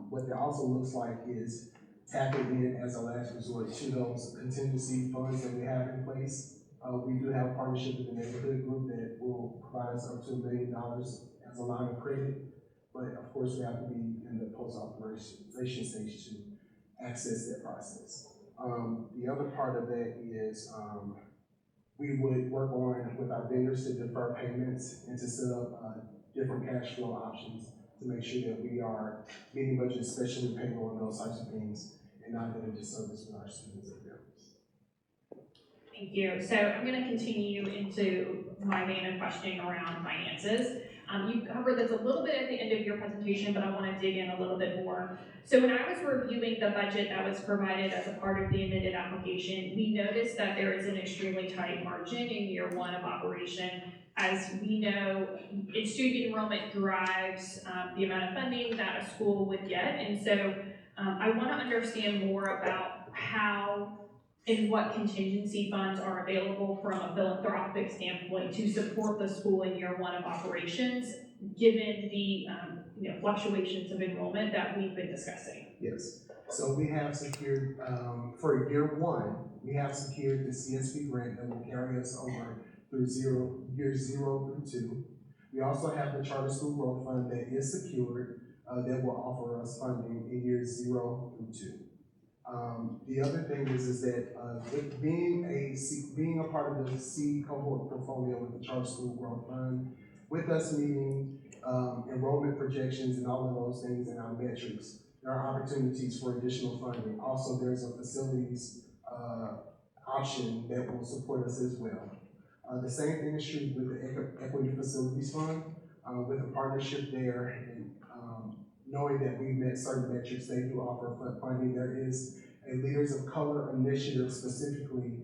What that also looks like is tapping in as a last resort to those contingency funds that we have in place. We do have a partnership with the neighborhood group that will provide us up to $1 million as a line of credit. But of course, we have to be in the post-operation stage to access that process. The other part of that is we would work on with our vendors to defer payments and to set up different cash flow options to make sure that we are meeting budget, especially with payroll and those types of things, and not at a disservice with our students and families. Thank you. So I'm going to continue into my main of questioning around finances. You covered this a little bit at the end of your presentation, but I want to dig in a little bit more. So when I was reviewing the budget that was provided as a part of the amended application, we noticed that there is an extremely tight margin in year one of operation. As we know, student enrollment drives the amount of funding that a school would get. And so I want to understand more about how and what contingency funds are available from a philanthropic standpoint to support the school in year one of operations, given the fluctuations of enrollment that we've been discussing. Yes. So we have secured, for year one, we have secured the CSP grant that will carry us over through years 0 through 2. We also have the Charter School Growth Fund that is secured that will offer us funding in years 0 through 2. The other thing is that with being a part of the C cohort portfolio with the Charter School Growth Fund, with us meeting enrollment projections and all of those things in our metrics, there are opportunities for additional funding. Also, there's a facilities option that will support us as well. The same thing is true with the Equity Facilities Fund, with a partnership there, and knowing that we've met certain metrics, they do offer funding. There is a Leaders of Color initiative specifically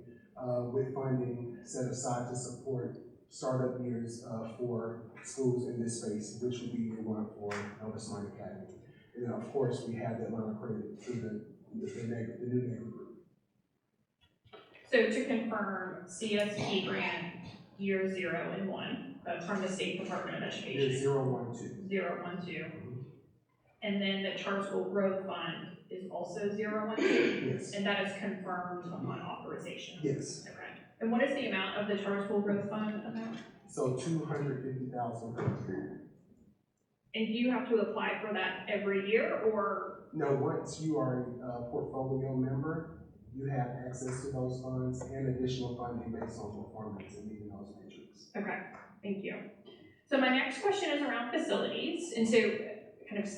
with funding set aside to support startup years for schools in this space, which would be year one for Novus Academy. And then of course, we have that line of credit through the new neighborhood group. So to confirm, CSP grant year 0 and 1, that's from the State Department of Education. Year 0, 1, 2. 0, 1, 2. And then the Charter School Growth Fund is also 0, 1, 2? Yes. And that is confirmed upon authorization? Yes. Okay. And what is the amount of the Charter School Growth Fund amount? So $250,000 per year. And do you have to apply for that every year, or? No, once you are a portfolio member, you have access to those funds and additional funding based on performance and meeting those metrics. Okay, thank you. So my next question is around facilities. And so kind of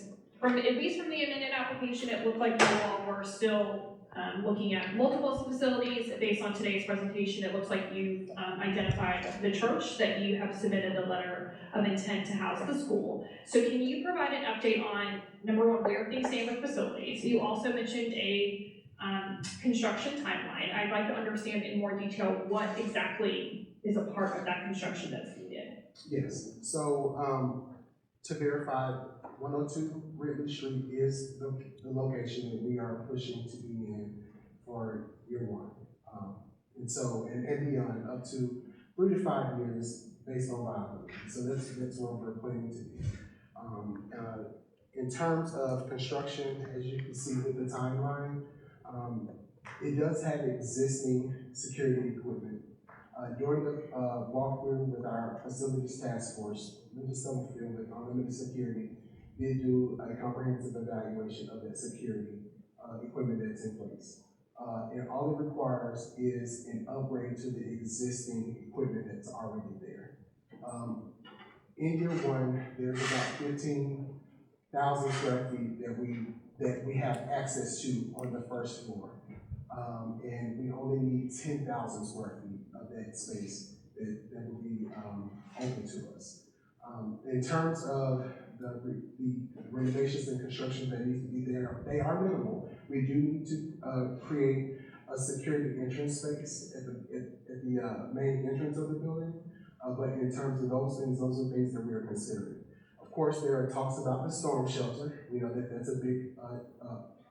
at least from the amended application, it looked like you all were still looking at multiple facilities. Based on today's presentation, it looks like you've identified the church that you have submitted a letter of intent to house the school. So can you provide an update on, number one, where things stand with facilities? You also mentioned a construction timeline. I'd like to understand in more detail what exactly is a part of that construction that's needed. Yes, so to verify, 102 Ridley Street is the location that we are pushing to be in for year one. And beyond, up to 3 to 5 years based on viability. So that's where we're planning to be. In terms of construction, as you can see with the timeline, it does have existing security equipment. During the walkthrough with our facilities task force, Linda Stubblefield with Unlimited Security did do a comprehensive evaluation of that security equipment that's in place. And all it requires is an upgrade to the existing equipment that's already there. In year one, there's about 15,000 square feet that we have access to on the first floor. And we only need 10,000 square feet of that space that will be open to us. In terms of the renovations and construction that needs to be there, they are minimal. We do need to, create a security entrance space at the main entrance of the building. But in terms of those are things that we are considering. Of course, there are talks about the storm shelter. We know that that's a big,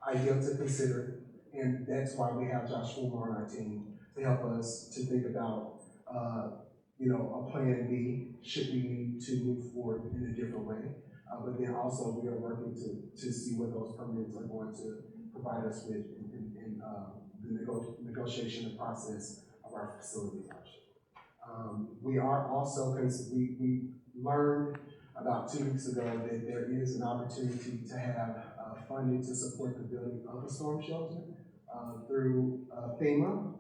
idea to consider. And that's why we have Josh Fulmer on our team to help us to think about, a plan B should we need to move forward in a different way. But then also we are working to see what those permits are going to provide us with in the negotiation and process of our facility option. We are also, we learned about 2 weeks ago that there is an opportunity to have funding to support the building of a storm shelter through FEMA.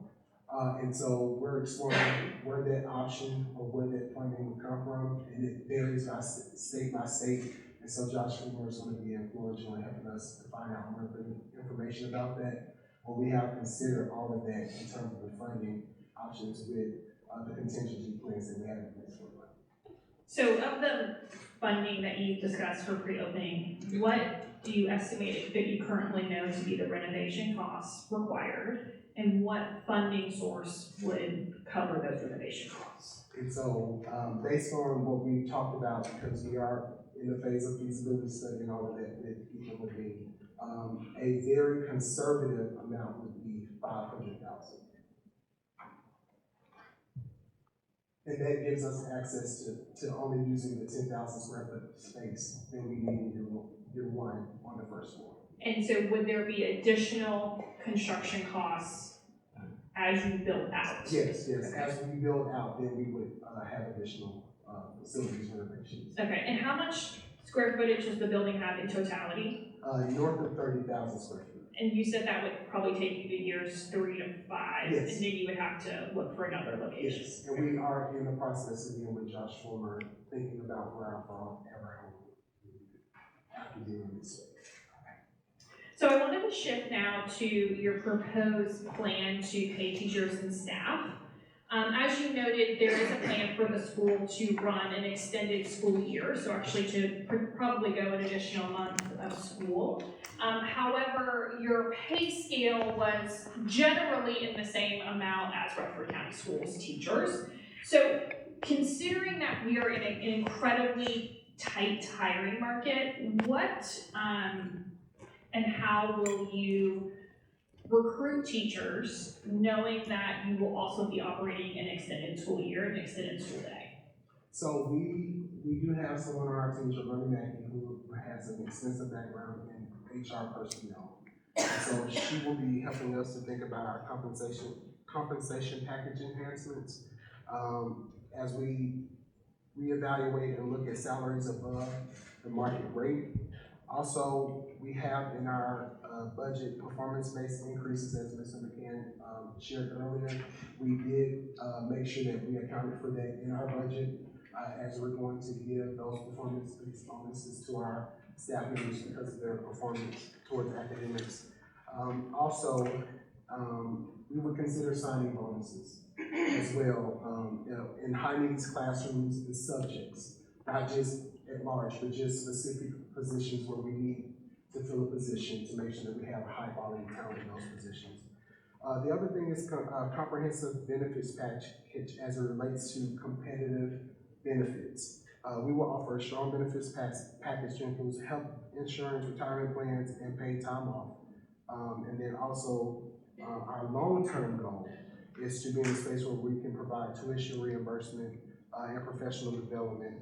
And so we're exploring where that option or where that funding will come from, and it varies by state by state. And so Josh Fulmer is going to be influential in helping us to find out more information about that. But we have considered all of that in terms of the funding options with the contingency plans that we have in place for it. So of the funding that you discussed for pre-opening, what do you estimate that you currently know to be the renovation costs required? And what funding source would cover those renovation costs? And so, based on what we talked about, because we are in the phase of feasibility study and all of that with people would be, a very conservative amount would be $500,000. And that gives us access to only using the 10,000 square foot space that we need in year one on the first floor. And so would there be additional construction costs as you build out? Yes. As we build out, then we would have additional facilities renovations. Okay, and how much square footage does the building have in totality? North of 30,000 square feet. And you said that would probably take you to years 3 to 5, Yes. and then you would have to look for another location. Yes, and we are in the process of dealing with Josh Fulmer, thinking about where our home after dealing with this. So I wanted to shift now to your proposed plan to pay teachers and staff. As you noted, there is a plan for the school to run an extended school year, so actually to probably go an additional month of school. However, your pay scale was generally in the same amount as Rutherford County Schools teachers. So considering that we are in an incredibly tight hiring market, what and how will you recruit teachers knowing that you will also be operating an extended school year and extended school day? So we do have someone on our team, Giovanni Mackey, who has an extensive background in HR personnel. And so she will be helping us to think about our compensation package enhancements as we reevaluate and look at salaries above the market rate. Also, we have in our budget performance-based increases, as Mr. McCann shared earlier. We did make sure that we accounted for that in our budget as we're going to give those performance-based bonuses to our staff members because of their performance towards academics. We would consider signing bonuses as well in high needs classrooms and subjects, not just at large, but just specific positions where we need to fill a position to make sure that we have high quality talent in those positions. The other thing is comprehensive benefits package as it relates to competitive benefits. We will offer a strong benefits package that includes health insurance, retirement plans, and paid time off. And then also our long-term goal is to be in a space where we can provide tuition reimbursement and professional development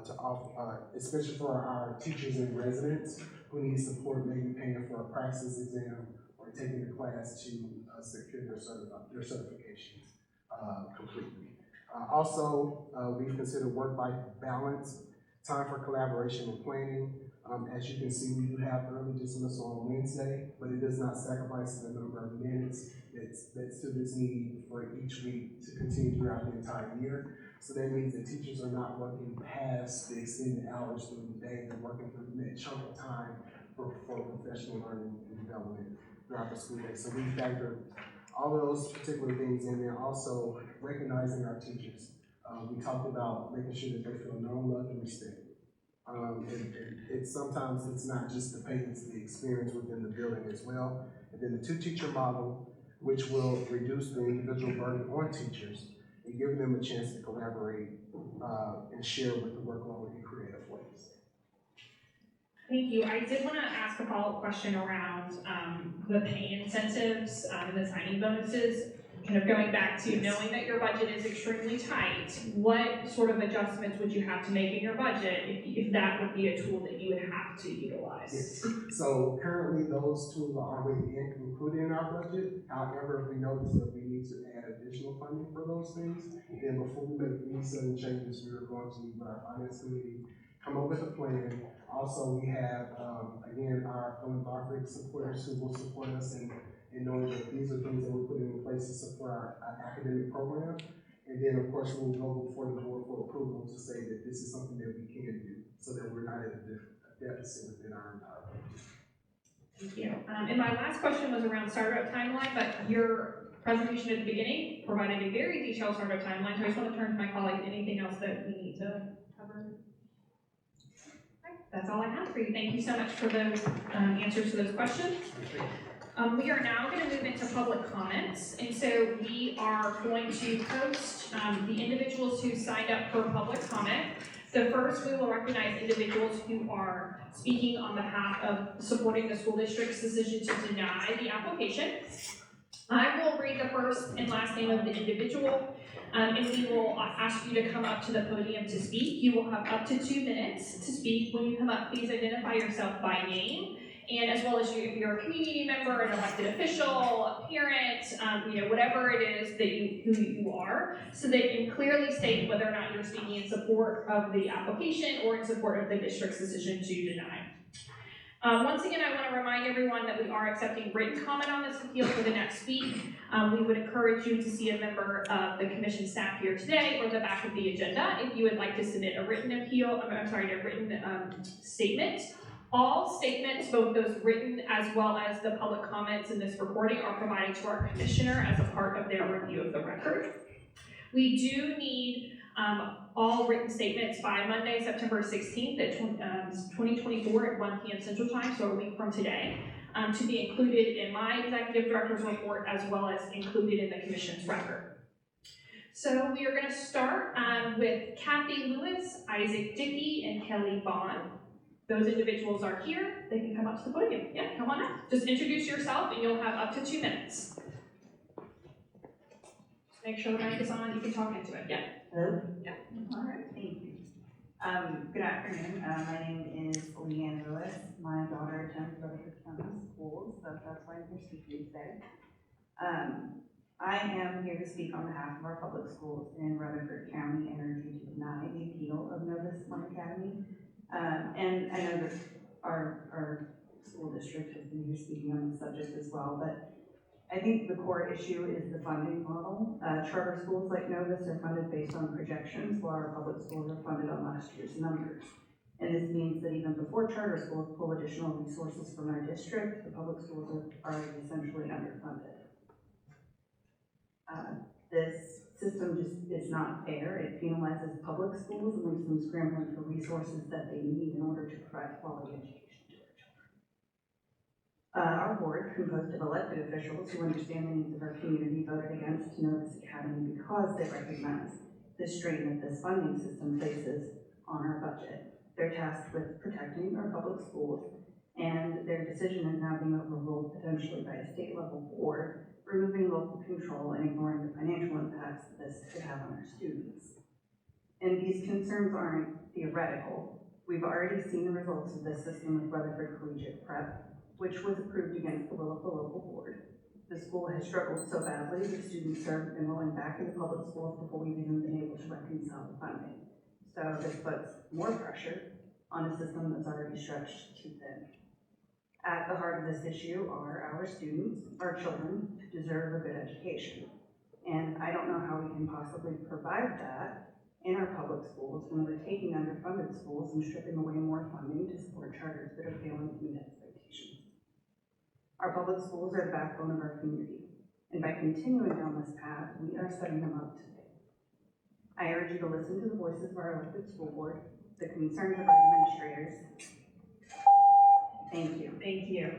to offer, especially for our teachers and residents who need support, maybe paying for a praxis exam or taking a class to secure their certifications completely. We've considered work-life balance, time for collaboration and planning. As you can see, we do have early dismissal on Wednesday, but it does not sacrifice the number of minutes that students need for each week to continue throughout the entire year. So that means that teachers are not working past the extended hours during the day. They're working through that chunk of time for professional learning and development throughout the school day. So we factor all of those particular things in there. Also recognizing our teachers. We talked about making sure that they feel known, loved, and respected. It's sometimes it's not just the pay, it's the experience within the building as well. And then the two-teacher model, which will reduce the individual burden on teachers and give them a chance to collaborate and share with the workload in creative ways. Thank you. I did want to ask a follow-up question around the pay incentives and the signing bonuses. Kind of going back to knowing that your budget is extremely tight, what sort of adjustments would you have to make in your budget if that would be a tool that you would have to utilize? Yes. So currently those tools are already included in our budget. However, if we notice that we need to add additional funding for those things, then before we make any sudden changes, we are going to meet with our finance committee, come up with a plan. Also, we have, again, our philanthropic supporters who will support us in knowing that these are things that we're putting in place to support our academic program. And then, of course, we'll go before the board for approval to say that this is something that we can do so that we're not at a deficit within our entire budget. Thank you. And my last question was around startup timeline, but your presentation at the beginning provided a very detailed startup timeline, so I just want to turn to my colleagues. Anything else that we need to cover? That's all I have for you. Thank you so much for the answers to those questions. We are now going to move into public comments, and so we are going to post the individuals who signed up for public comment. So first, we will recognize individuals who are speaking on behalf of supporting the school district's decision to deny the application. I will read the first and last name of the individual, and we will ask you to come up to the podium to speak. You will have up to 2 minutes to speak. When you come up, please identify yourself by name, and as well as if you're a community member, an elected official, a parent, whatever it is that who you are, so that you can clearly state whether or not you're speaking in support of the application or in support of the district's decision to deny. Once again, I want to remind everyone that we are accepting written comment on this appeal for the next week. We would encourage you to see a member of the commission staff here today or the back of the agenda if you would like to submit a written statement. All statements, both those written as well as the public comments in this recording, are provided to our commissioner as a part of their review of the record. We do need all written statements by Monday, September 16th at 2024 at 1 p.m. Central Time, so a week from today, to be included in my executive director's report as well as included in the commission's record. So we are going to start with Kathy Lewis, Isaac Dickey, and Kelly Bond. Those individuals are here. They can come up to the podium. Yeah, come on up. Just introduce yourself and you'll have up to 2 minutes. Just make sure the mic is on. You can talk into it. Yeah. Hello? Yeah. All right, thank you. Good afternoon. My name is Leanne Lewis. My daughter attends Rutherford County Schools, so that's why I'm here speaking today. I am here to speak on behalf of our public schools in Rutherford County and urge you to deny the appeal of Novus Academy. And I know that our school district has been here speaking on the subject as well, but I think the core issue is the funding model. Charter schools like Novus are funded based on projections, while our public schools are funded on last year's numbers. And this means that even before charter schools pull additional resources from our district, the public schools are essentially underfunded. This system just is not fair. It penalizes public schools and leaves them scrambling for resources that they need in order to provide quality education to our children. Our board, composed of elected officials who understand the needs of our community, voted against Novus Academy because they recognize the strain that this funding system places on our budget. They're tasked with protecting our public schools, and their decision is now being overruled potentially by a state-level board, removing local control and ignoring the financial impacts that this could have on our students. And these concerns aren't theoretical. We've already seen the results of this system with Rutherford Collegiate Prep, which was approved against the will of the local board. The school has struggled so badly that students are enrolling back into public schools before we've even been able to reconcile the funding. So this puts more pressure on a system that's already stretched too thin. At the heart of this issue are our students, our children, who deserve a good education. And I don't know how we can possibly provide that in our public schools when we're taking underfunded schools and stripping away more funding to support charters that are failing to meet expectations. Our public schools are the backbone of our community, and by continuing down this path, we are setting them up to fail. I urge you to listen to the voices of our elected school board, the concerns of our administrators. Thank you. Thank you.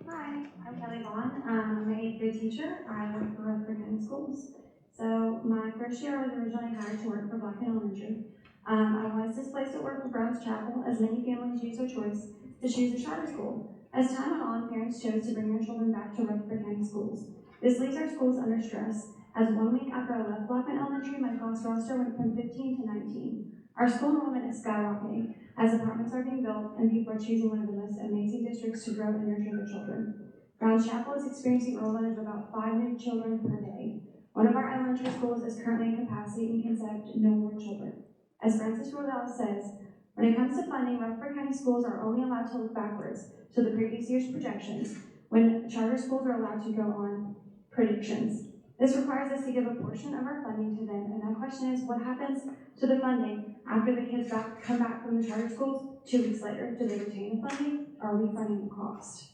Hi, I'm Kelly Vaughn. I'm an 8th grade teacher. I work for Rutherford County Schools. So my first year I was originally hired to work for Blackman Elementary. I was displaced at work with Browns Chapel, as many families use their choice to choose a charter school. As time went on, parents chose to bring their children back to Rutherford County Schools. This leaves our schools under stress, as 1 week after I left Blackman Elementary, my class roster went from 15 to 19. Our school enrollment is skyrocketing, as apartments are being built and people are choosing one of the most amazing districts to grow and nurture their children. Browns Chapel is experiencing enrollment of about 5 new children per day. One of our elementary schools is currently in capacity and can accept no more children. As Francis Rodell says, when it comes to funding, Rutherford County Schools are only allowed to look backwards to the previous year's projections, when charter schools are allowed to go on predictions. This requires us to give a portion of our funding to them, and my question is, what happens to the funding after the kids come back from the charter schools 2 weeks later? Do they retain the funding, or are we funding the cost?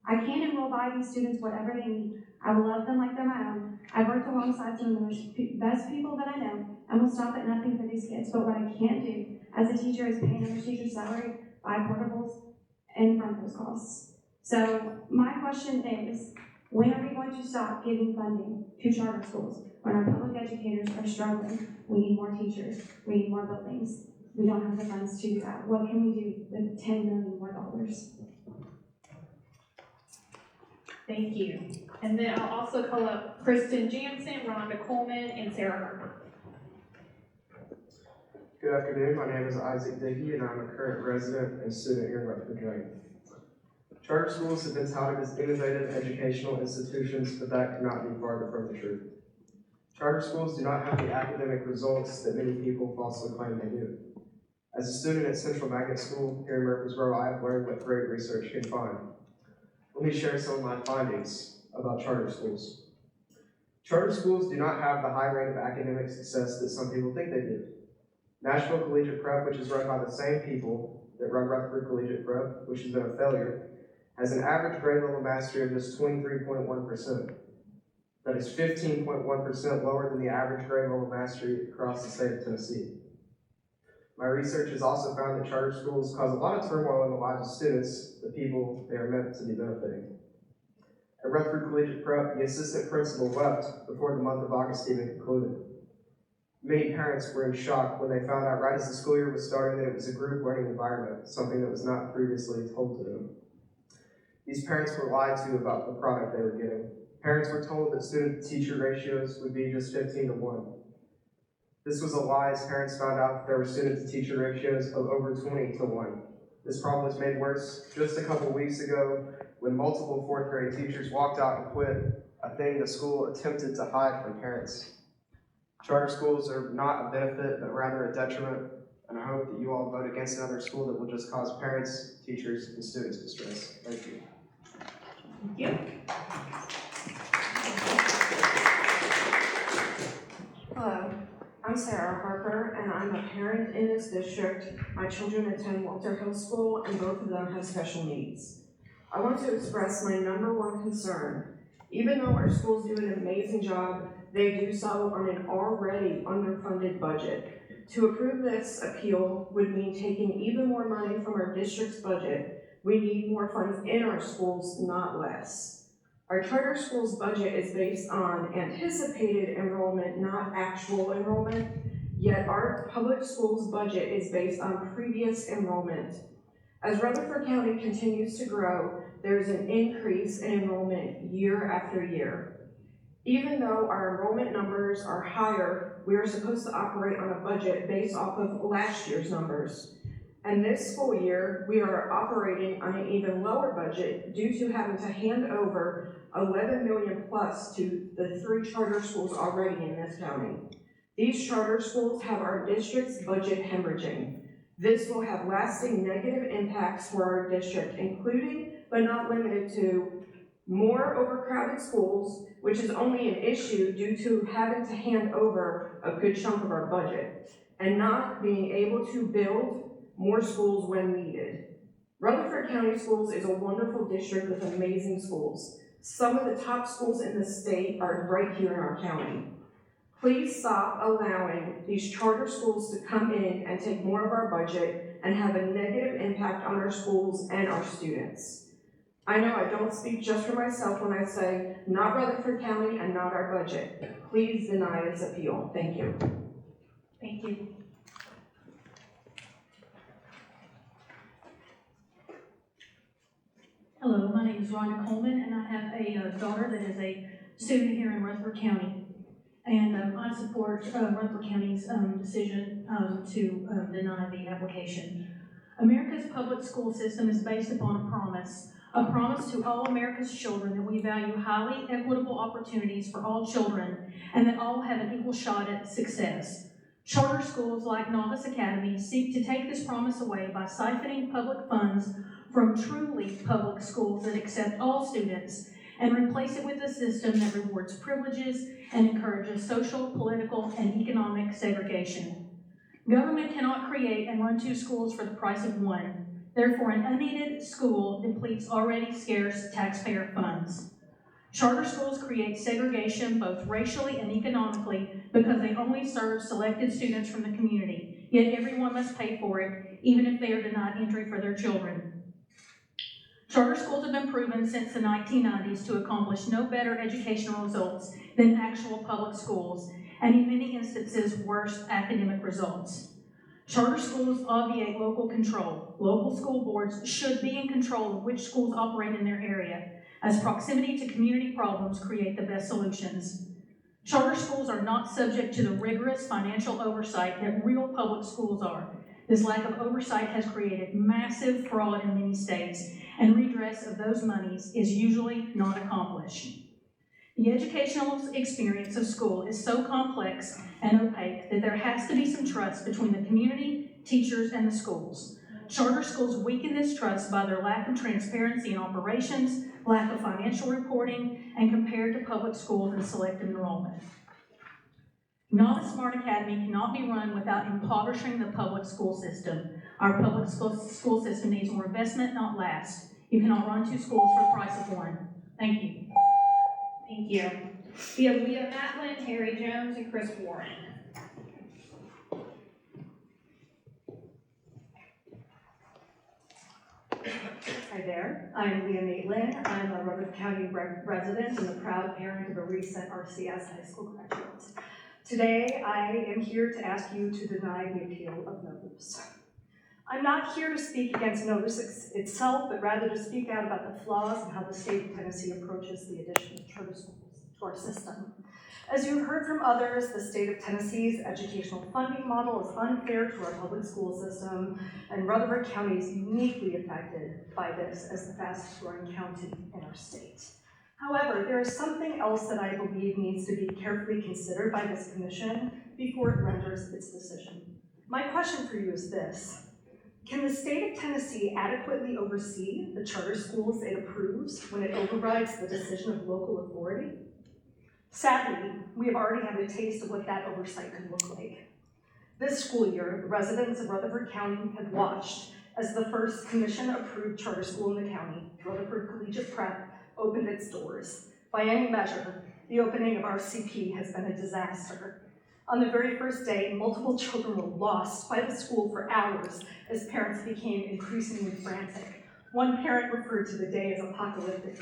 I can't enroll by these students whatever they need. I will love them like they're my own. I've worked alongside some of the best people that I know, and will stop at nothing for these kids. But what I can't do as a teacher is pay another teacher's salary, buy portables, and front those costs. So my question is, when are we going to stop giving funding to charter schools when our public educators are struggling? We need more teachers. We need more buildings. We don't have the funds to do that. What can we do with $10 million more? Thank you. And then I'll also call up Kristen Jansen, Rhonda Coleman, and Sarah Harper. Good afternoon, my name is Isaac Dickey and I'm a current resident and student here in Rutherford County. Charter schools have been touted as innovative educational institutions, but that could not be farther from the truth. Charter schools do not have the academic results that many people falsely claim they do. As a student at Central Magnet School here in Murfreesboro, I have learned what great research can find. Let me share some of my findings about charter schools. Charter schools do not have the high rate of academic success that some people think they do. Nashville Collegiate Prep, which is run by the same people that run Rutherford Collegiate Prep, which has been a failure, has an average grade level mastery of just 23.1%. That is 15.1% lower than the average grade level mastery across the state of Tennessee. My research has also found that charter schools cause a lot of turmoil in the lives of students, the people they are meant to be benefiting. At Rutherford Collegiate Prep, the assistant principal left before the month of August even concluded. Many parents were in shock when they found out right as the school year was starting that it was a group learning environment, something that was not previously told to them. These parents were lied to about the product they were getting. Parents were told that student-to-teacher ratios would be just 15 to 1. This was a lie as parents found out that there were student-to-teacher ratios of over 20 to 1. This problem was made worse just a couple weeks ago when multiple 4th grade teachers walked out and quit, a thing the school attempted to hide from parents. Charter schools are not a benefit, but rather a detriment, and I hope that you all vote against another school that will just cause parents, teachers, and students distress. Thank you. Thank you. Hello, I'm Sarah Harper, and I'm a parent in this district. My children attend Walter Hill School, and both of them have special needs. I want to express my #1 concern. Even though our schools do an amazing job, they do so on an already underfunded budget. To approve this appeal would mean taking even more money from our district's budget. We need more funds in our schools, not less. Our charter schools budget is based on anticipated enrollment, not actual enrollment, yet our public schools budget is based on previous enrollment. As Rutherford County continues to grow, there is an increase in enrollment year after year. Even though our enrollment numbers are higher, we are supposed to operate on a budget based off of last year's numbers. And this school year, we are operating on an even lower budget due to having to hand over $11 million plus to the 3 charter schools already in this county. These charter schools have our district's budget hemorrhaging. This will have lasting negative impacts for our district, including but not limited to more overcrowded schools, which is only an issue due to having to hand over a good chunk of our budget, and not being able to build more schools when needed. Rutherford County Schools is a wonderful district with amazing schools. Some of the top schools in the state are right here in our county. Please stop allowing these charter schools to come in and take more of our budget and have a negative impact on our schools and our students. I know I don't speak just for myself when I say, not Rutherford County and not our budget. Please deny this appeal. Thank you. Thank you. Hello, my name is Rhonda Coleman, and I have a daughter that is a student here in Rutherford County. And I support Rutherford County's decision to deny the application. America's public school system is based upon a promise to all America's children that we value highly equitable opportunities for all children and that all have an equal shot at success. Charter schools like Novus Academy seek to take this promise away by siphoning public funds from truly public schools that accept all students and replace it with a system that rewards privileges and encourages social, political, and economic segregation. Government cannot create and run two schools for the price of one. Therefore, an unaided school depletes already scarce taxpayer funds. Charter schools create segregation both racially and economically because they only serve selected students from the community, yet everyone must pay for it, even if they are denied entry for their children. Charter schools have been proven since the 1990s to accomplish no better educational results than actual public schools, and in many instances, worse academic results. Charter schools obviate local control. Local school boards should be in control of which schools operate in their area, as proximity to community problems create the best solutions. Charter schools are not subject to the rigorous financial oversight that real public schools are. This lack of oversight has created massive fraud in many states, and redress of those monies is usually not accomplished. The educational experience of school is so complex and opaque that there has to be some trust between the community, teachers, and the schools. Charter schools weaken this trust by their lack of transparency in operations, lack of financial reporting, and compared to public schools in selective enrollment. Novus Smart Academy cannot be run without impoverishing the public school system. Our public school system needs more investment, not less. You cannot run two schools for the price of one. Thank you. Thank you. We have Leah Matlin, Harry Jones, and Chris Warren. Hi there, I'm Leah Matlin. I'm a Rutherford County resident and the proud parent of a recent RCS high school graduate. Today, I am here to ask you to deny the appeal of Novus. I'm not here to speak against Novus itself, but rather to speak out about the flaws and how the state of Tennessee approaches the addition of charter schools to our system. As you've heard from others, the state of Tennessee's educational funding model is unfair to our public school system, and Rutherford County is uniquely affected by this as the fastest growing county in our state. However, there is something else that I believe needs to be carefully considered by this commission before it renders its decision. My question for you is this: can the state of Tennessee adequately oversee the charter schools it approves when it overrides the decision of local authority? Sadly, we have already had a taste of what that oversight could look like. This school year, the residents of Rutherford County have watched as the first commission-approved charter school in the county, Rutherford Collegiate Prep, opened its doors. By any measure, the opening of RCP has been a disaster. On the very first day, multiple children were lost by the school for hours as parents became increasingly frantic. One parent referred to the day as apocalyptic.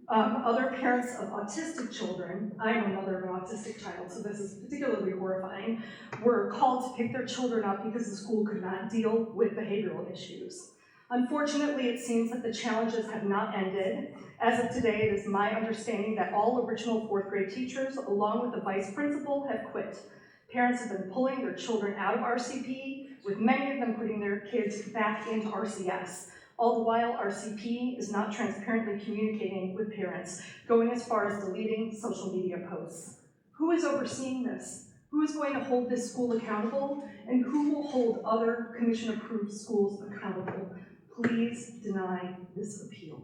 Other parents of autistic children, I am a mother of an autistic child, so this is particularly horrifying, were called to pick their children up because the school could not deal with behavioral issues. Unfortunately, it seems that the challenges have not ended. As of today, it is my understanding that all original fourth grade teachers, along with the vice principal, have quit. Parents have been pulling their children out of RCP, with many of them putting their kids back into RCS. All the while, RCP is not transparently communicating with parents, going as far as deleting social media posts. Who is overseeing this? Who is going to hold this school accountable? And who will hold other commission-approved schools accountable? Please deny this appeal.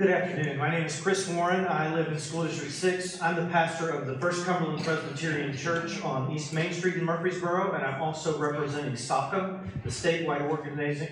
Good afternoon. My name is Chris Warren. I live in School District 6. I'm the pastor of the First Cumberland Presbyterian Church on East Main Street in Murfreesboro, and I'm also representing SACA, the statewide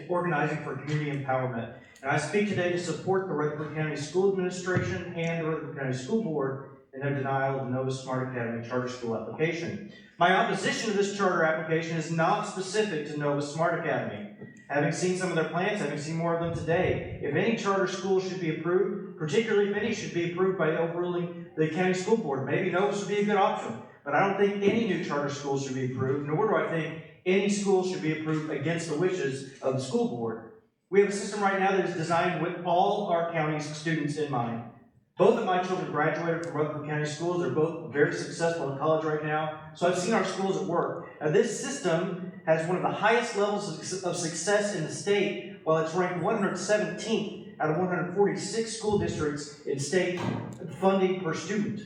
organizing for community empowerment. And I speak today to support the Rutherford County School Administration and the Rutherford County School Board in their denial of the Novus Smart Academy charter school application. My opposition to this charter application is not specific to Novus Smart Academy. Having seen some of their plans, having seen more of them today, if any charter school should be approved, particularly if any should be approved by overruling the county school board, maybe Novus would be a good option. But I don't think any new charter school should be approved, nor do I think any school should be approved against the wishes of the school board. We have a system right now that is designed with all our county's students in mind. Both of my children graduated from Rutherford County Schools. They're both very successful in college right now. So I've seen our schools at work. Now this system has one of the highest levels of success in the state, while it's ranked 117th out of 146 school districts in state funding per student.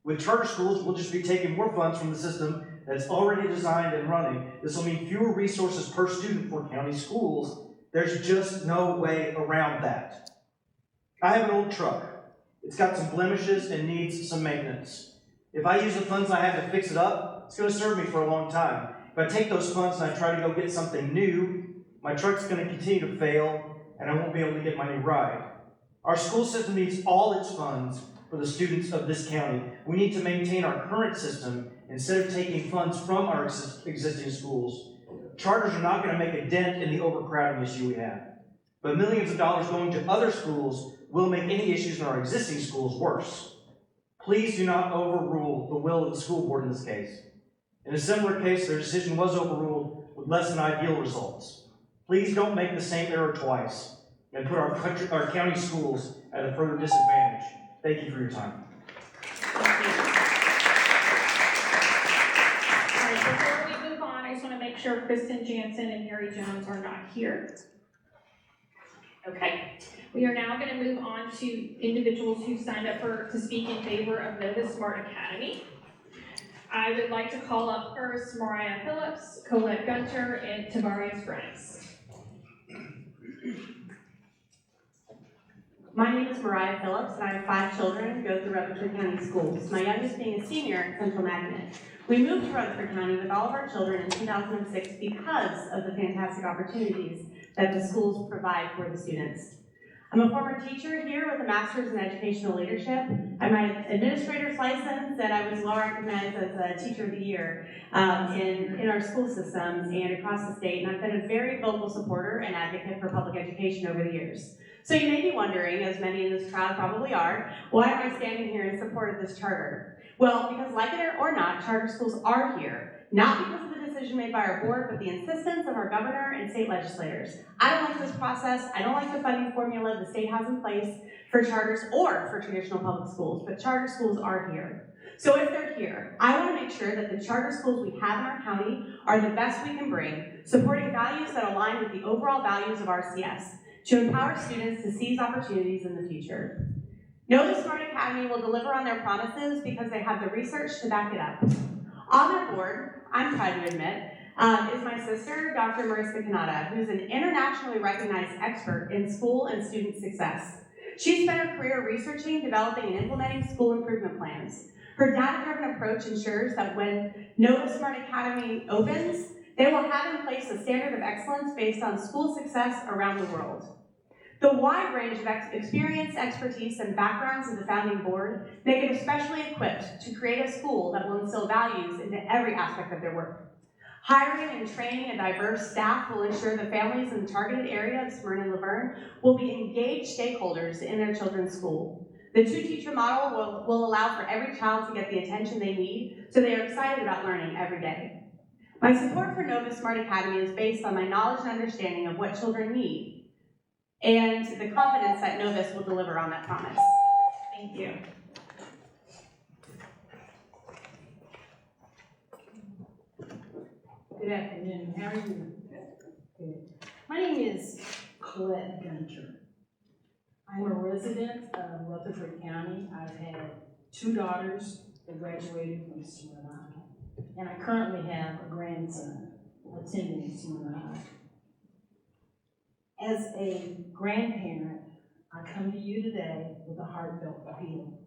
With charter schools, we'll just be taking more funds from the system that's already designed and running. This will mean fewer resources per student for county schools. There's just no way around that. I have an old truck. It's got some blemishes and needs some maintenance. If I use the funds I have to fix it up, it's going to serve me for a long time. If I take those funds and I try to go get something new, my truck's going to continue to fail, and I won't be able to get my new ride. Our school system needs all its funds for the students of this county. We need to maintain our current system instead of taking funds from our existing schools. Charters are not going to make a dent in the overcrowding issue we have. But millions of dollars going to other schools will make any issues in our existing schools worse. Please do not overrule the will of the school board in this case. In a similar case, their decision was overruled with less than ideal results. Please don't make the same error twice and put our county schools at a further disadvantage. Thank you for your time. All right, before we move on, I just want to make sure Kristen Jansen and Harry Jones are not here. Okay, we are now going to move on to individuals who signed up to speak in favor of Novus Smart Academy. I would like to call up first Mariah Phillips, Colette Gunter, and Tavarius Grimes. My name is Mariah Phillips, and I have 5 children who go through Rutherford County Schools, my youngest being a senior at Central Magnet. We moved to Rutherford County with all of our children in 2006 because of the fantastic opportunities that the schools provide for the students. I'm a former teacher here with a master's in educational leadership. I'm an administrator's license, and I was well recognized as a teacher of the year in our school systems and across the state, and I've been a very vocal supporter and advocate for public education over the years. So you may be wondering, as many in this crowd probably are, why am I standing here in support of this charter? Well, because like it or not, charter schools are here, not because of the decision made by our board, but the insistence of our governor and state legislators. I don't like this process. I don't like the funding formula the state has in place for charters or for traditional public schools, but charter schools are here. So if they're here, I want to make sure that the charter schools we have in our county are the best we can bring, supporting values that align with the overall values of RCS, to empower students to seize opportunities in the future. Novus Smart Academy will deliver on their promises because they have the research to back it up. On their board, I'm proud to admit, is my sister, Dr. Marissa Kanata, who's an internationally recognized expert in school and student success. She spent her career researching, developing, and implementing school improvement plans. Her data-driven approach ensures that when Novus Smart Academy opens, they will have in place a standard of excellence based on school success around the world. The wide range of experience, expertise, and backgrounds of the founding board make it especially equipped to create a school that will instill values into every aspect of their work. Hiring and training a diverse staff will ensure the families in the targeted area of Smyrna and Laverne will be engaged stakeholders in their children's school. The 2-teacher model will allow for every child to get the attention they need, so they are excited about learning every day. My support for Novus Smart Academy is based on my knowledge and understanding of what children need, and the confidence that Novus will deliver on that promise. Thank you. Good afternoon. How are you? Good. My name is Colette Gunter. I'm a resident of Rutherford County. I've had 2 daughters that graduated from Smyrna, and I currently have a grandson attending Smyrna High. As a grandparent, I come to you today with a heartfelt appeal.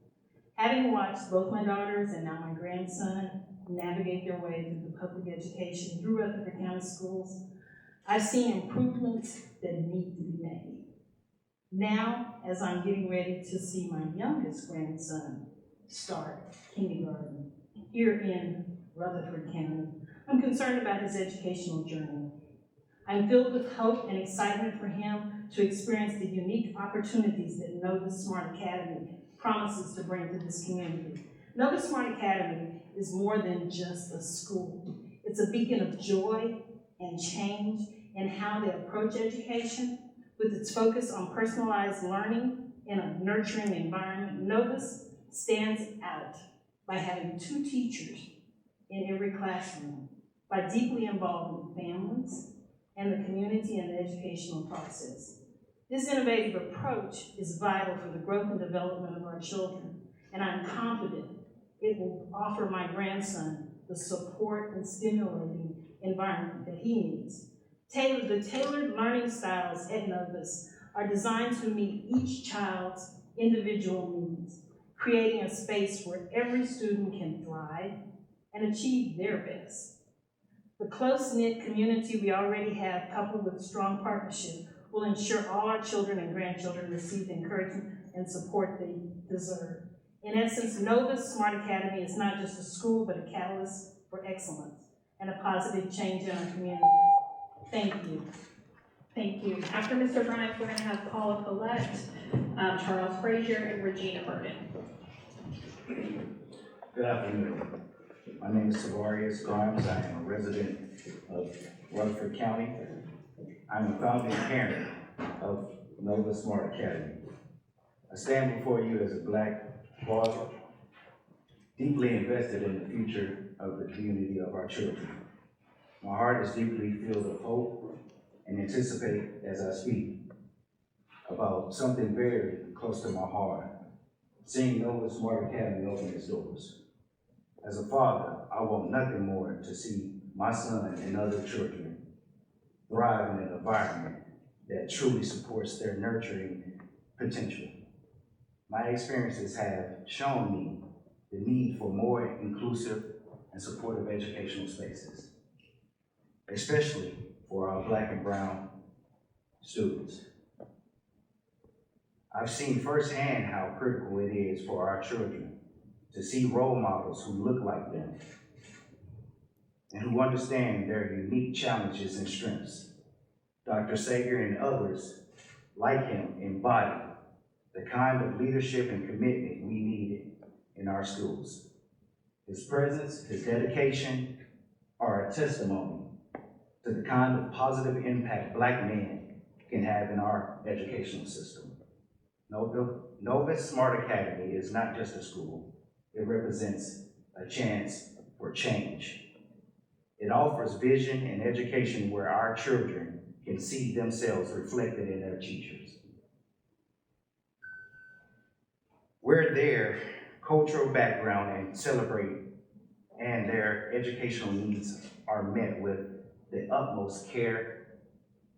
Having watched both my daughters and now my grandson navigate their way through the public education through Rutherford County Schools, I've seen improvements that need to be made. Now, as I'm getting ready to see my youngest grandson start kindergarten here in Rutherford County, I'm concerned about his educational journey. I'm filled with hope and excitement for him to experience the unique opportunities that Novus Smart Academy promises to bring to this community. Novus Smart Academy is more than just a school. It's a beacon of joy and change in how they approach education. With its focus on personalized learning in a nurturing environment, Novus stands out by having 2 teachers in every classroom, by deeply involving families and the community in the educational process. This innovative approach is vital for the growth and development of our children, and I'm confident it will offer my grandson the support and stimulating environment that he needs. The tailored learning styles at Novus are designed to meet each child's individual needs, creating a space where every student can thrive and achieve their best. The close-knit community we already have, coupled with strong partnership, will ensure all our children and grandchildren receive the encouragement and support they deserve. In essence, Novus Smart Academy is not just a school, but a catalyst for excellence and a positive change in our community. Thank you. Thank you. After Mr. Grimes, we're going to have Paula Collette, Charles Frazier, and Regina Burden. Good afternoon. My name is Savarius Grimes. I am a resident of Rutherford County. I'm a founding parent of Novus Smart Academy. I stand before you as a Black father, deeply invested in the future of the community of our children. My heart is deeply filled with hope and anticipate as I speak about something very close to my heart, seeing Novus Smart Academy open its doors. As a father, I want nothing more to see my son and other children thrive in an environment that truly supports their nurturing potential. My experiences have shown me the need for more inclusive and supportive educational spaces, especially for our Black and brown students. I've seen firsthand how critical it is for our children to see role models who look like them and who understand their unique challenges and strengths. Dr. Sager and others like him embody the kind of leadership and commitment we need in our schools. His presence, his dedication are a testimony to the kind of positive impact Black men can have in our educational system. Novus Smart Academy is not just a school. It represents a chance for change. It offers vision and education where our children can see themselves reflected in their teachers, where their cultural background and celebrate and their educational needs are met with the utmost care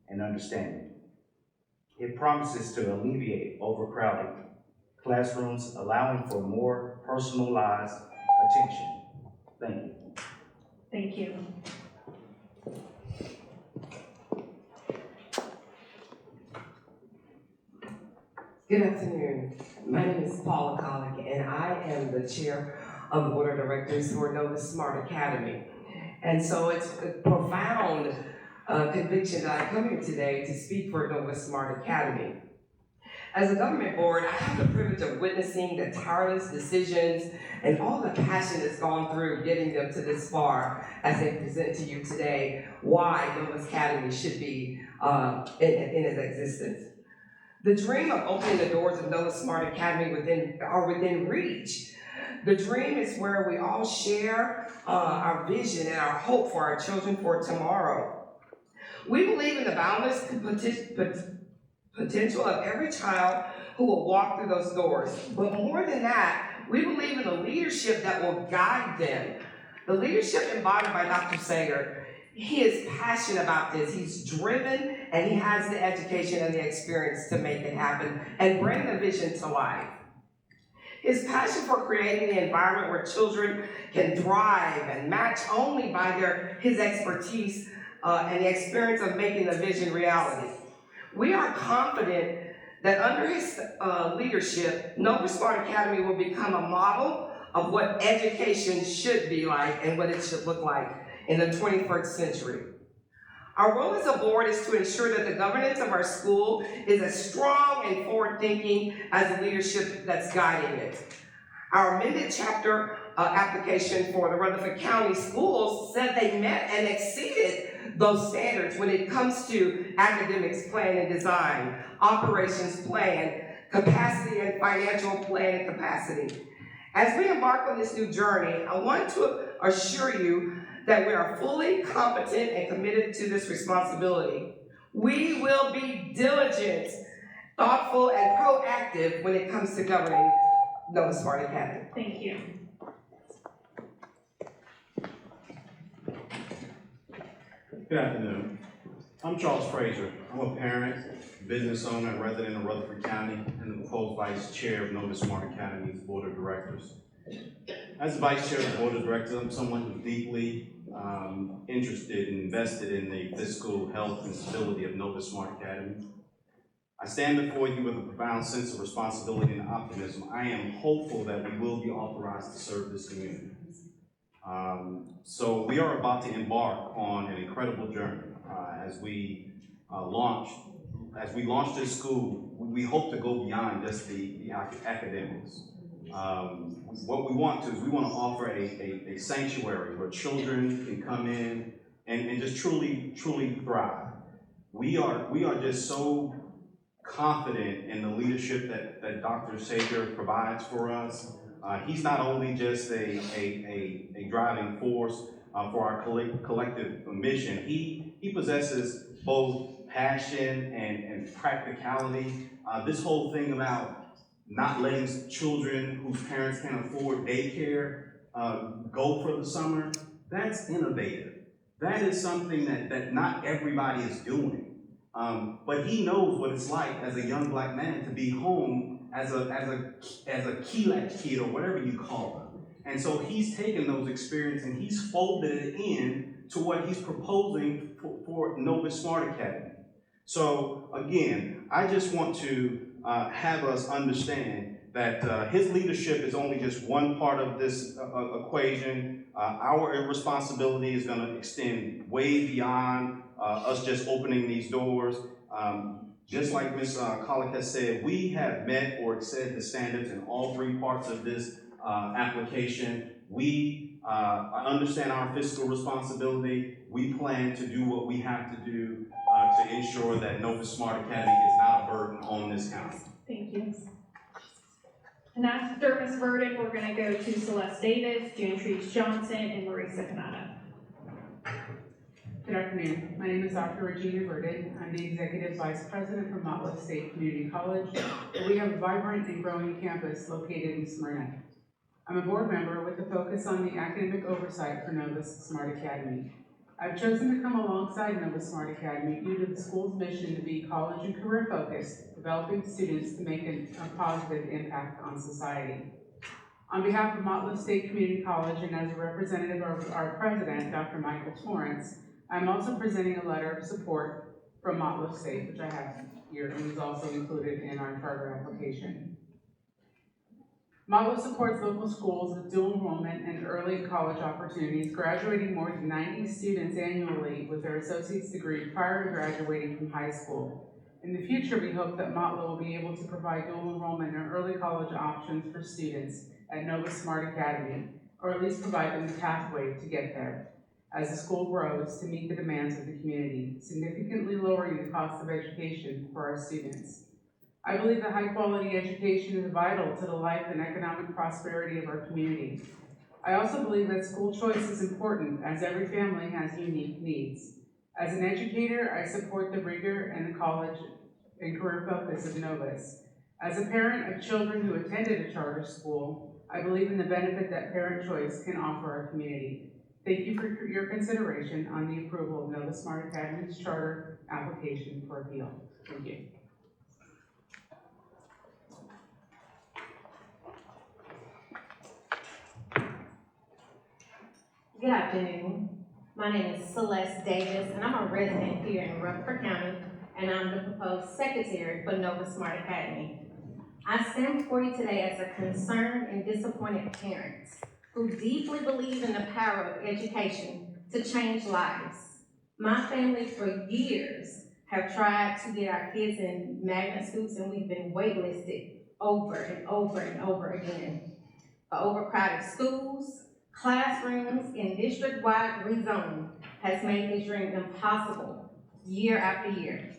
and understanding. It promises to alleviate overcrowded classrooms, allowing for more personalized attention. Thank you. Thank you. Good afternoon. My name is Paula Collick, and I am the chair of the board of directors for Novus Smart Academy. And so it's a profound conviction that I come here today to speak for Novus Smart Academy. As a government board, I have the privilege of witnessing the tireless decisions and all the passion that's gone through getting them to this far as they present to you today why Novus Academy should be in its existence. The dream of opening the doors of Novus Smart Academy are within reach. The dream is where we all share our vision and our hope for our children for tomorrow. We believe in the boundless potential of every child who will walk through those doors. But more than that, we believe in the leadership that will guide them. The leadership embodied by Dr. Sager He is passionate about this. He's driven, and he has the education and the experience to make it happen and bring the vision to life. His passion for creating the environment where children can thrive and match only by his expertise and the experience of making the vision reality. We are confident that under his leadership, Novus Smart Academy will become a model of what education should be like and what it should look like in the 21st century. Our role as a board is to ensure that the governance of our school is as strong and forward-thinking as the leadership that's guiding it. Our amended chapter application for the Rutherford County Schools said they met and exceeded those standards when it comes to academics plan and design, operations plan, capacity and financial plan and capacity. As we embark on this new journey, I want to assure you that we are fully competent and committed to this responsibility. We will be diligent, thoughtful, and proactive when it comes to governing Novus Smart Academy. Thank you. Good afternoon. I'm Charles Fraser. I'm a parent, business owner, and resident of Rutherford County, and the proposed vice chair of Novus Smart Academy's board of directors. As vice chair of the board of directors, I'm someone who's deeply interested and invested in the fiscal health and stability of Novus Smart Academy. I stand before you with a profound sense of responsibility and optimism. I am hopeful that we will be authorized to serve this community. So we are about to embark on an incredible journey as we launch this school. We hope to go beyond just the academics. What we want to is we want to offer a sanctuary where children can come in and just truly thrive. We are just so confident in the leadership that Dr. Sager provides for us. He's not only just a driving force for our collective mission. He possesses both passion and practicality. This whole thing about not letting children whose parents can't afford daycare go for the summer, that's innovative. That is something that not everybody is doing. But he knows what it's like as a young black man to be home as a key latch kid or whatever you call them. And so he's taken those experiences and he's folded it in to what he's proposing for Novus Smart Academy. So again, I just want to have us understand that his leadership is only just one part of this equation. Our responsibility is going to extend way beyond us just opening these doors. Just like Ms. Colick has said, we have met or exceeded the standards in all three parts of this application. We understand our fiscal responsibility. We plan to do what we have to do to ensure that Novus Smart Academy is not a burden on this county. Thank you. And after Ms. Verdon, we're going to go to Celeste Davis, June Trees Johnson, and Marisa Canada. Good afternoon. My name is Dr. Regina Verdon. I'm the Executive Vice President for Montville State Community College, where we have a vibrant and growing campus located in Smyrna. I'm a board member with a focus on the academic oversight for Novus Smart Academy. I've chosen to come alongside Novus Smart Academy due to the school's mission to be college and career focused, developing students to make a positive impact on society. On behalf of Montville State Community College and as a representative of our president, Dr. Michael Torrance, I'm also presenting a letter of support from Montville State, which I have here and is also included in our charter application. Montville supports local schools with dual enrollment and early college opportunities, graduating more than 90 students annually with their associate's degree prior to graduating from high school. In the future, we hope that Montville will be able to provide dual enrollment and early college options for students at Novus Smart Academy, or at least provide them the pathway to get there as the school grows to meet the demands of the community, significantly lowering the cost of education for our students. I believe that high-quality education is vital to the life and economic prosperity of our community. I also believe that school choice is important, as every family has unique needs. As an educator, I support the rigor and the college and career focus of Novus. As a parent of children who attended a charter school, I believe in the benefit that parent choice can offer our community. Thank you for your consideration on the approval of Novus Smart Academy's charter application for appeal. Thank you. Good afternoon. My name is Celeste Davis, and I'm a resident here in Rutherford County, and I'm the proposed secretary for Novus Smart Academy. I stand before you today as a concerned and disappointed parent who deeply believe in the power of education to change lives. My family for years have tried to get our kids in magnet schools, and we've been waitlisted over and over and over again. For overcrowded schools, classrooms, and district-wide rezoning has made this dream impossible year after year.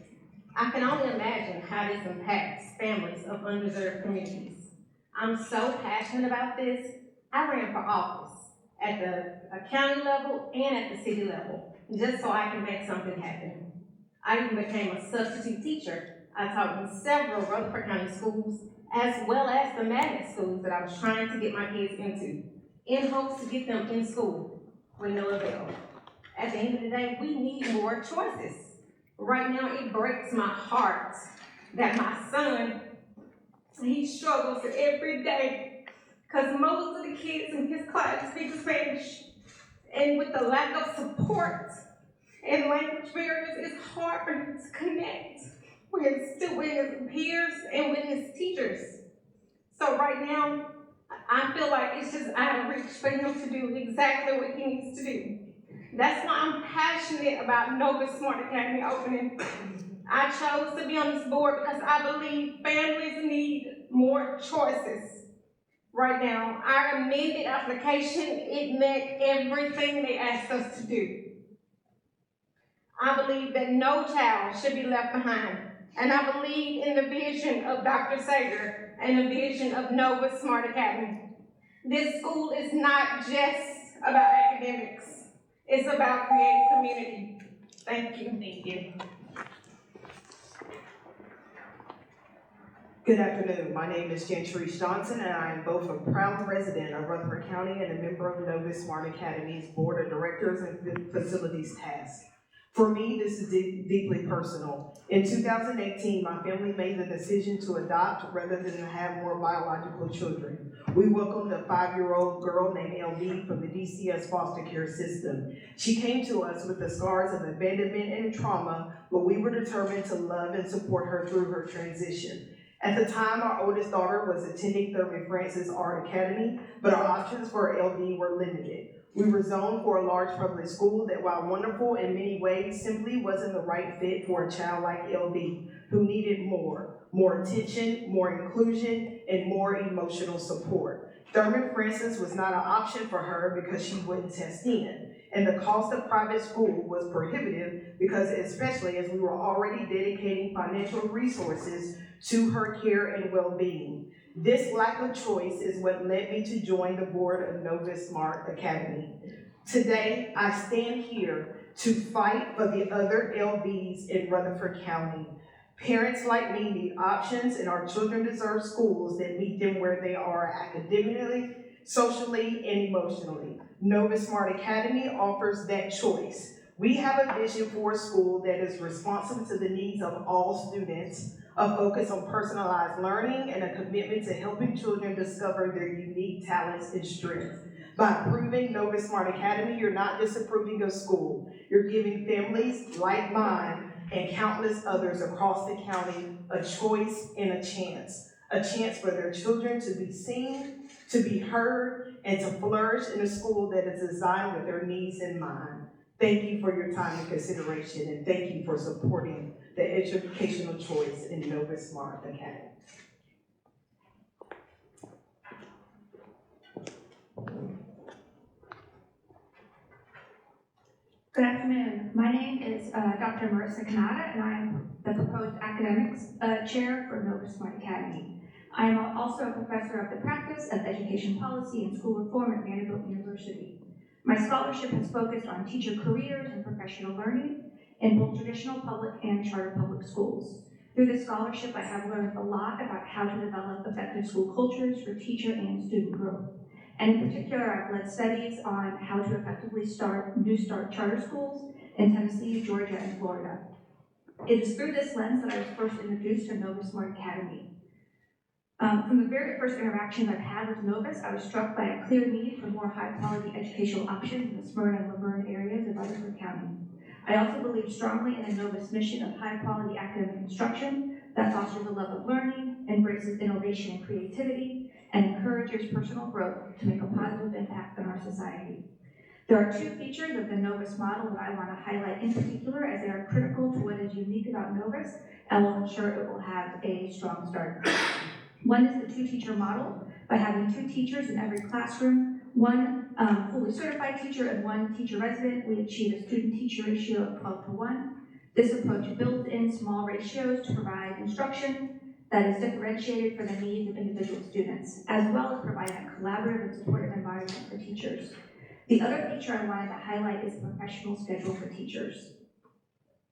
I can only imagine how this impacts families of underserved communities. I'm so passionate about this, I ran for office at the county level and at the city level, just so I can make something happen. I even became a substitute teacher. I taught in several Rutherford County schools, as well as the magnet schools that I was trying to get my kids into, in hopes to get them in school with no avail. At the end of the day, we need more choices. Right now, it breaks my heart that my son, he struggles every day because most of the kids in his class speak Spanish. And with the lack of support and language barriers, it's hard for him to connect with his peers and with his teachers. So right now, I feel like it's just out of reach for him to do exactly what he needs to do. That's why I'm passionate about Novus Smart Academy opening. I chose to be on this board because I believe families need more choices. Right now, our amended application, it met everything they asked us to do. I believe that no child should be left behind. And I believe in the vision of Dr. Sager and the vision of Novus Smart Academy. This school is not just about academics. It's about creating community. Thank you. Thank you. Good afternoon. My name is Jantrice Johnson, and I am both a proud resident of Rutherford County and a member of Novus Smart Academy's Board of Directors and Facilities Task. For me, this is deeply personal. In 2018, my family made the decision to adopt rather than to have more biological children. We welcomed a 5-year-old girl named LB from the DCS foster care system. She came to us with the scars of abandonment and trauma, but we were determined to love and support her through her transition. At the time, our oldest daughter was attending Thurman Francis Art Academy, but our options for LB were limited. We were zoned for a large public school that, while wonderful in many ways, simply wasn't the right fit for a child like LB, who needed more attention, more inclusion, and more emotional support. Thurman Francis was not an option for her because she wouldn't test in, and the cost of private school was prohibitive because, especially as we were already dedicating financial resources to her care and well-being. This lack of choice is what led me to join the board of Novus Smart Academy. Today, I stand here to fight for the other LBs in Rutherford County. Parents like me need options, and our children deserve schools that meet them where they are academically, socially, and emotionally. Novus Smart Academy offers that choice. We have a vision for a school that is responsive to the needs of all students, a focus on personalized learning, and a commitment to helping children discover their unique talents and strengths. By approving Novus Smart Academy, you're not just approving a school, you're giving families like mine and countless others across the county a choice and a chance for their children to be seen, to be heard, and to flourish in a school that is designed with their needs in mind. Thank you for your time and consideration, and thank you for supporting the educational choice in Novus Smart Academy. Good afternoon. My name is Dr. Marissa Kanata, and I am the proposed academics chair for Novus Smart Academy. I am also a professor of the practice of education policy and school reform at Vanderbilt University. My scholarship has focused on teacher careers and professional learning in both traditional public and charter public schools. Through this scholarship, I have learned a lot about how to develop effective school cultures for teacher and student growth. And in particular, I've led studies on how to effectively start New Start charter schools in Tennessee, Georgia, and Florida. It is through this lens that I was first introduced to Novus Smart Academy. From the very first interaction I've had with Novus, I was struck by a clear need for more high-quality educational options in the Smyrna and Laverne areas of Rutherford County. I also believe strongly in the Novus mission of high-quality academic instruction that fosters a love of learning, embraces innovation and creativity, and encourages personal growth to make a positive impact on our society. There are two features of the Novus model that I want to highlight in particular, as they are critical to what is unique about Novus and will ensure it will have a strong start. One is the two-teacher model. By having 2 teachers in every classroom, one fully certified teacher and 1 teacher resident, we achieve a student-teacher ratio of 12:1. This approach builds in small ratios to provide instruction that is differentiated for the needs of individual students, as well as providing a collaborative and supportive environment for teachers. The other feature I wanted to highlight is the professional schedule for teachers.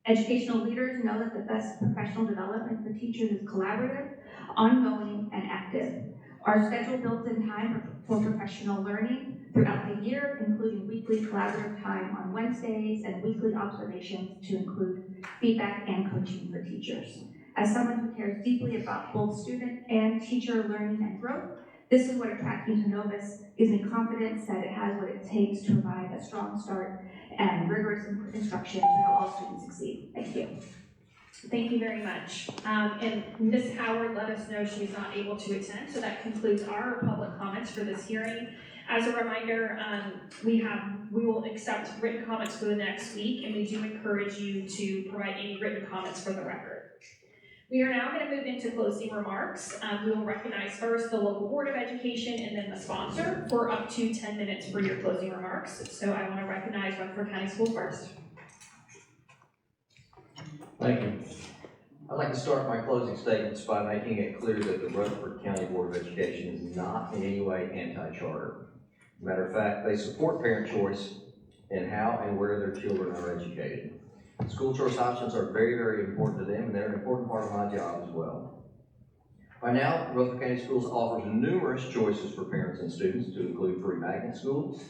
Educational leaders know that the best professional development for teachers is collaborative, ongoing, and active. Our schedule builds in time for professional learning throughout the year, including weekly collaborative time on Wednesdays and weekly observations to include feedback and coaching for teachers. As someone who cares deeply about both student and teacher learning and growth, this is what attracted me to Novus, gives me confidence that it has what it takes to provide a strong start and rigorous instruction to help all students succeed. Thank you. Thank you very much. And Ms. Howard let us know she's not able to attend, so that concludes our public comments for this hearing. As a reminder, we will accept written comments for the next week, and we do encourage you to provide any written comments for the record. We are now going to move into closing remarks. We will recognize first the local Board of Education and then the sponsor for up to 10 minutes for your closing remarks. So I want to recognize Rutherford County Schools first. Thank you. I'd like to start my closing statements by making it clear that the Rutherford County Board of Education is not in any way anti-charter. Matter of fact, they support parent choice in how and where their children are educated. School choice options are very, very important to them, and they're an important part of my job as well. By now, Rutherford County Schools offers numerous choices for parents and students to include free magnet schools,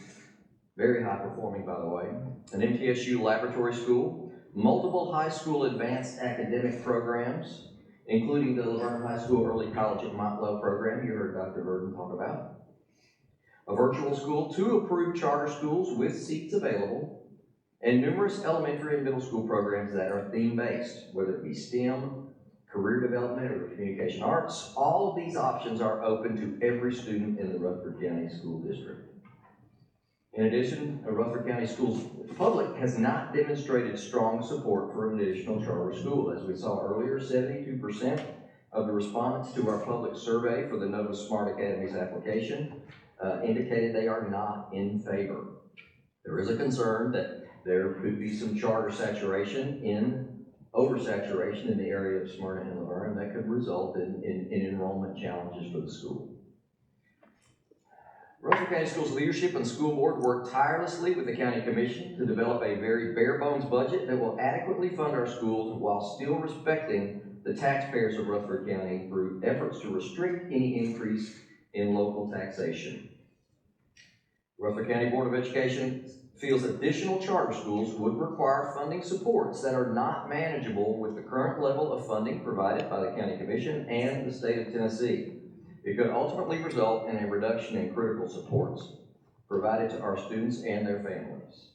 very high performing by the way, an MTSU laboratory school, multiple high school advanced academic programs, including the Laverne High School Early College at Montlow program you heard Dr. Verdon talk about, a virtual school, 2 approved charter schools with seats available, and numerous elementary and middle school programs that are theme-based, whether it be STEM, career development, or communication arts. All of these options are open to every student in the Rutherford County School District. In addition, the Rutherford County Schools public has not demonstrated strong support for an additional charter school. As we saw earlier, 72% of the respondents to our public survey for the Novus Smart Academies application indicated they are not in favor. There is a concern that there could be some charter oversaturation in the area of Smyrna and Laverne that could result in enrollment challenges for the school. Rutherford County Schools leadership and school board worked tirelessly with the county commission to develop a very bare bones budget that will adequately fund our schools while still respecting the taxpayers of Rutherford County through efforts to restrict any increase in local taxation. Rutherford County Board of Education feels additional charter schools would require funding supports that are not manageable with the current level of funding provided by the County Commission and the state of Tennessee. It could ultimately result in a reduction in critical supports provided to our students and their families.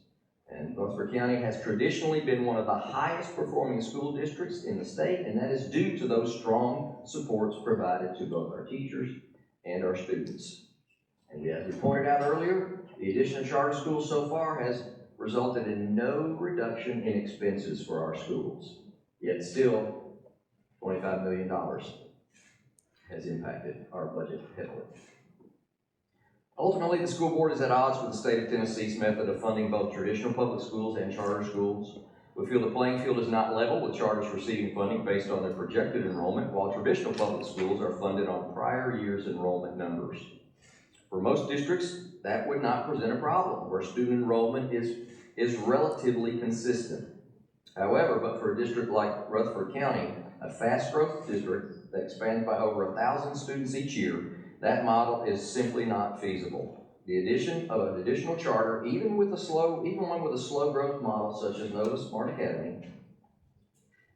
And Rutherford County has traditionally been one of the highest performing school districts in the state, and that is due to those strong supports provided to both our teachers and our students. And as we pointed out earlier, the addition of charter schools so far has resulted in no reduction in expenses for our schools. Yet still, $25 million has impacted our budget heavily. Ultimately, the school board is at odds with the state of Tennessee's method of funding both traditional public schools and charter schools. We feel the playing field is not level with charters receiving funding based on their projected enrollment, while traditional public schools are funded on prior year's enrollment numbers. For most districts, that would not present a problem, where student enrollment is relatively consistent. However, but for a district like Rutherford County, a fast growth district that expands by over 1,000 students each year, that model is simply not feasible. The addition of an additional charter, even one with a slow growth model such as Novus Smart Academy,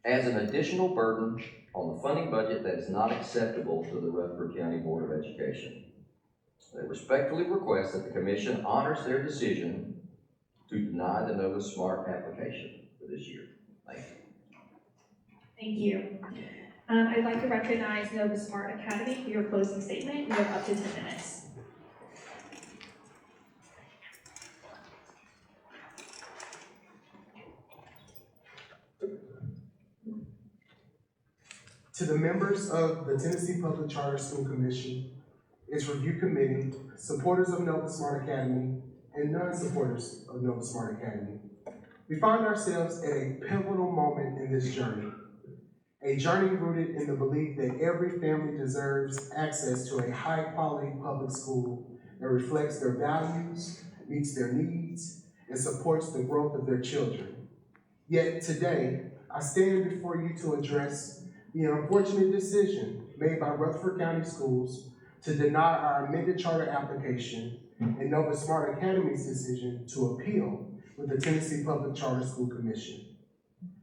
adds an additional burden on the funding budget that is not acceptable to the Rutherford County Board of Education. They respectfully request that the Commission honors their decision to deny the Novus Smart application for this year. Thank you. Thank you. I'd like to recognize Novus Smart Academy for your closing statement. You have up to 10 minutes. To the members of the Tennessee Public Charter School Commission, its review committee, supporters of Novus Smart Academy, and non-supporters of Novus Smart Academy, we find ourselves at a pivotal moment in this journey. A journey rooted in the belief that every family deserves access to a high-quality public school that reflects their values, meets their needs, and supports the growth of their children. Yet today, I stand before you to address the unfortunate decision made by Rutherford County Schools to deny our amended charter application and Novus Smart Academy's decision to appeal with the Tennessee Public Charter School Commission.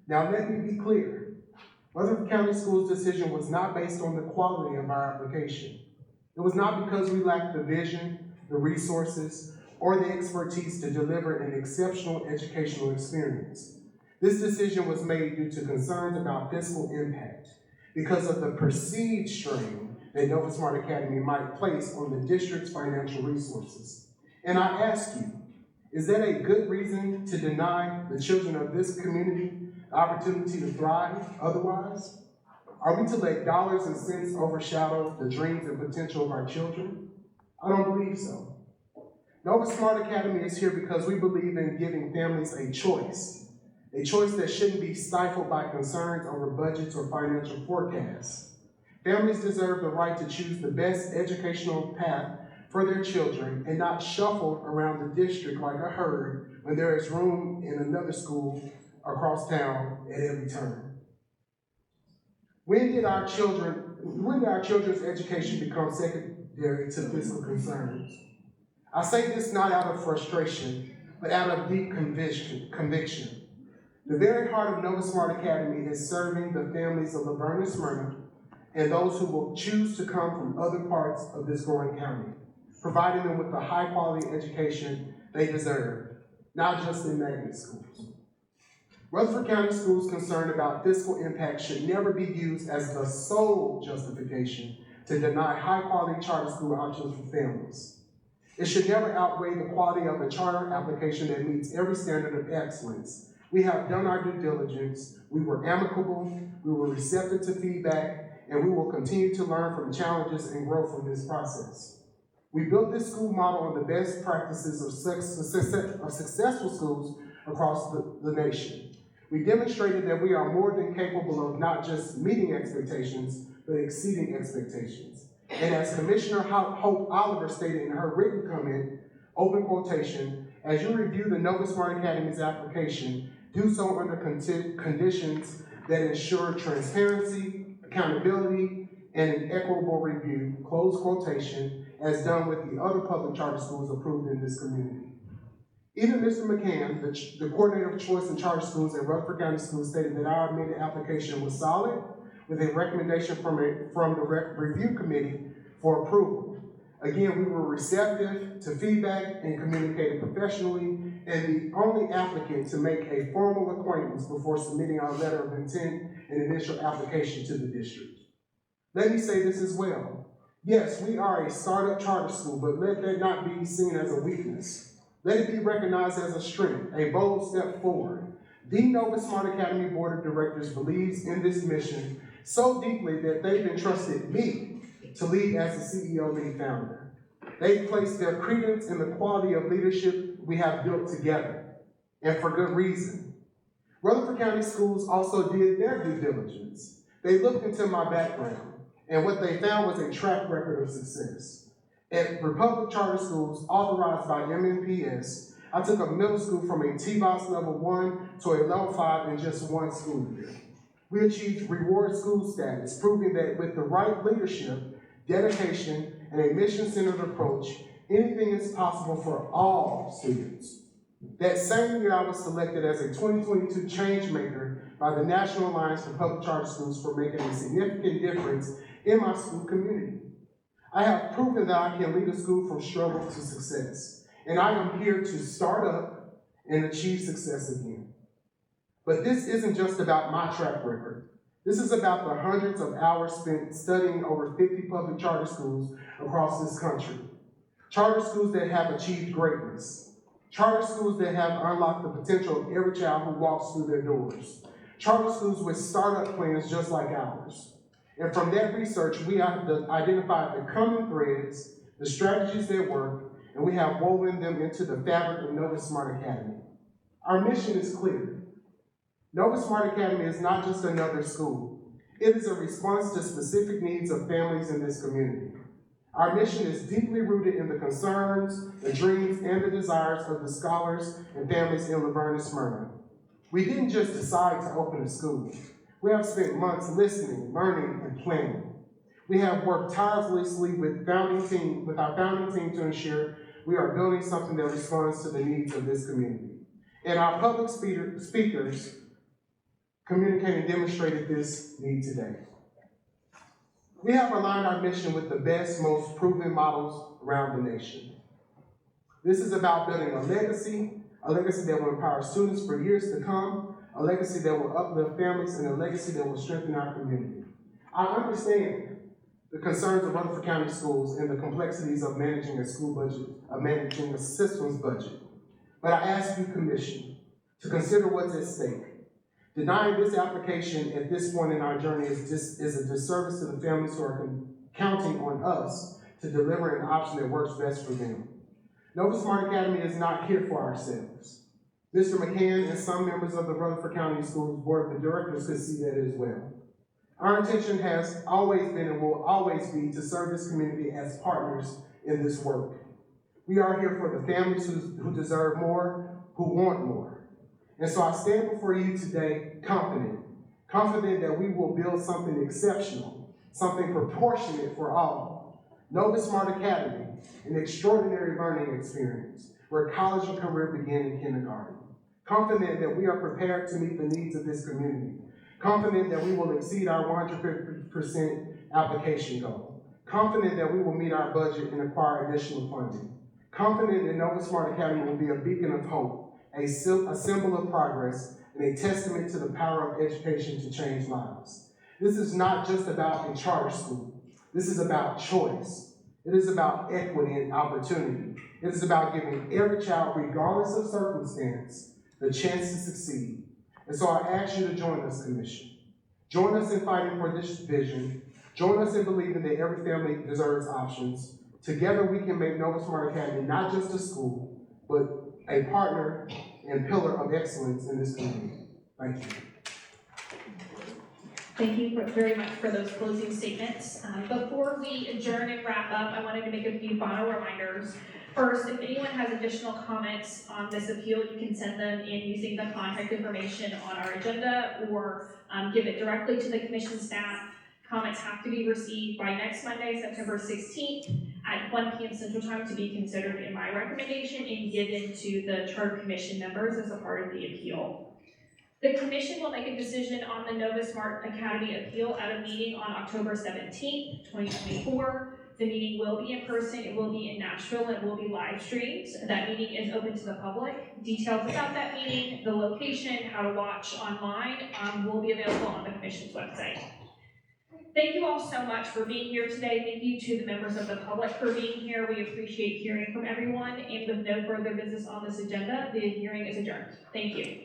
Now let me be clear. Rutherford County Schools' decision was not based on the quality of our application. It was not because we lacked the vision, the resources, or the expertise to deliver an exceptional educational experience. This decision was made due to concerns about fiscal impact because of the perceived strain that Novus Smart Academy might place on the district's financial resources. And I ask you, is that a good reason to deny the children of this community the opportunity to thrive otherwise? Are we to let dollars and cents overshadow the dreams and potential of our children? I don't believe so. Novus Smart Academy is here because we believe in giving families a choice that shouldn't be stifled by concerns over budgets or financial forecasts. Families deserve the right to choose the best educational path for their children and not shuffled around the district like a herd when there is room in another school across town at every turn. When did our children's education become secondary to fiscal concerns? I say this not out of frustration, but out of deep conviction. The very heart of Novus Smart Academy is serving the families of Laverne and Smyrna and those who will choose to come from other parts of this growing county, providing them with the high-quality education they deserve, not just in magnet schools. Rutherford County Schools' concern about fiscal impact should never be used as the sole justification to deny high-quality charter school options for families. It should never outweigh the quality of a charter application that meets every standard of excellence. We have done our due diligence, we were amicable, we were receptive to feedback, and we will continue to learn from challenges and grow from this process. We built this school model on the best practices of successful schools across the nation. We demonstrated that we are more than capable of not just meeting expectations, but exceeding expectations. And as Commissioner Hope Oliver stated in her written comment, open quotation, as you review the Novus Smart Academy's application, do so under conditions that ensure transparency, accountability, and an equitable review, close quotation, as done with the other public charter schools approved in this community. Even Mr. McCann, the coordinator of choice in charter schools at Rutherford County Schools, stated that our amended application was solid, with a recommendation from the review committee for approval. Again, we were receptive to feedback and communicated professionally, and the only applicant to make a formal acquaintance before submitting our letter of intent and initial application to the district. Let me say this as well. Yes, we are a startup charter school, but let that not be seen as a weakness. Let it be recognized as a strength, a bold step forward. The Novus Smart Academy Board of Directors believes in this mission so deeply that they've entrusted me to lead as the CEO lead founder. They've placed their credence in the quality of leadership we have built together, and for good reason. Rutherford County Schools also did their due diligence. They looked into my background, and what they found was a track record of success. At Republic Charter Schools, authorized by MNPS, I took a middle school from a TBOS level 1 to a level 5 in just one school year. We achieved reward school status, proving that with the right leadership, dedication, and a mission-centered approach, Anything is possible for all students. That same year, I was selected as a 2022 change maker by the National Alliance for Public Charter Schools for making a significant difference in my school community. I have proven that I can lead a school from struggle to success, and I am here to start up and achieve success again. But this isn't just about my track record. This is about the hundreds of hours spent studying over 50 public charter schools across this country. Charter schools that have achieved greatness. Charter schools that have unlocked the potential of every child who walks through their doors. Charter schools with startup plans just like ours. And from that research, we have identified the common threads, the strategies that work, and we have woven them into the fabric of Novus Smart Academy. Our mission is clear. Novus Smart Academy is not just another school. It is a response to specific needs of families in this community. Our mission is deeply rooted in the concerns, the dreams, and the desires of the scholars and families in Laverne and Smyrna. We didn't just decide to open a school. We have spent months listening, learning, and planning. We have worked tirelessly with our founding team to ensure we are building something that responds to the needs of this community. And our public speakers communicated and demonstrated this need today. We have aligned our mission with the best, most proven models around the nation. This is about building a legacy that will empower students for years to come, a legacy that will uplift families, and a legacy that will strengthen our community. I understand the concerns of Rutherford County Schools and the complexities of managing a school budget, of managing a system's budget. But I ask you, Commission, to consider what's at stake. Denying this application at this point in our journey is a disservice to the families who are counting on us to deliver an option that works best for them. Novus Smart Academy is not here for ourselves. Mr. McCann and some members of the Rutherford County Schools Board of Directors could see that as well. Our intention has always been and will always be to serve this community as partners in this work. We are here for the families who deserve more, who want more. And so I stand before you today confident that we will build something exceptional, something proportionate for all. Novus Smart Academy, an extraordinary learning experience where college and career begin in kindergarten. Confident that we are prepared to meet the needs of this community. Confident that we will exceed our 100% application goal. Confident that we will meet our budget and acquire additional funding. Confident that Novus Smart Academy will be a beacon of hope, a symbol of progress, and a testament to the power of education to change lives. This is not just about a charter school. This is about choice. It is about equity and opportunity. It is about giving every child, regardless of circumstance, the chance to succeed. And so I ask you to join us, Commission. Join us in fighting for this vision. Join us in believing that every family deserves options. Together we can make Novus Smart Academy not just a school, but a partner and pillar of excellence in this community. Thank you. Thank you very much for those closing statements. Before we adjourn and wrap up, I wanted to make a few final reminders. First, if anyone has additional comments on this appeal, you can send them in using the contact information on our agenda or give it directly to the commission staff. Comments have to be received by next Monday, September 16th at 1 p.m. Central Time to be considered in my recommendation and given to the Charter Commission members as a part of the appeal. The Commission will make a decision on the Novus Smart Academy appeal at a meeting on October 17th, 2024. The meeting will be in person, it will be in Nashville, and it will be live streamed. That meeting is open to the public. Details about that meeting, the location, how to watch online will be available on the Commission's website. Thank you all so much for being here today. Thank you to the members of the public for being here. We appreciate hearing from everyone. And with no further business on this agenda, the hearing is adjourned. Thank you.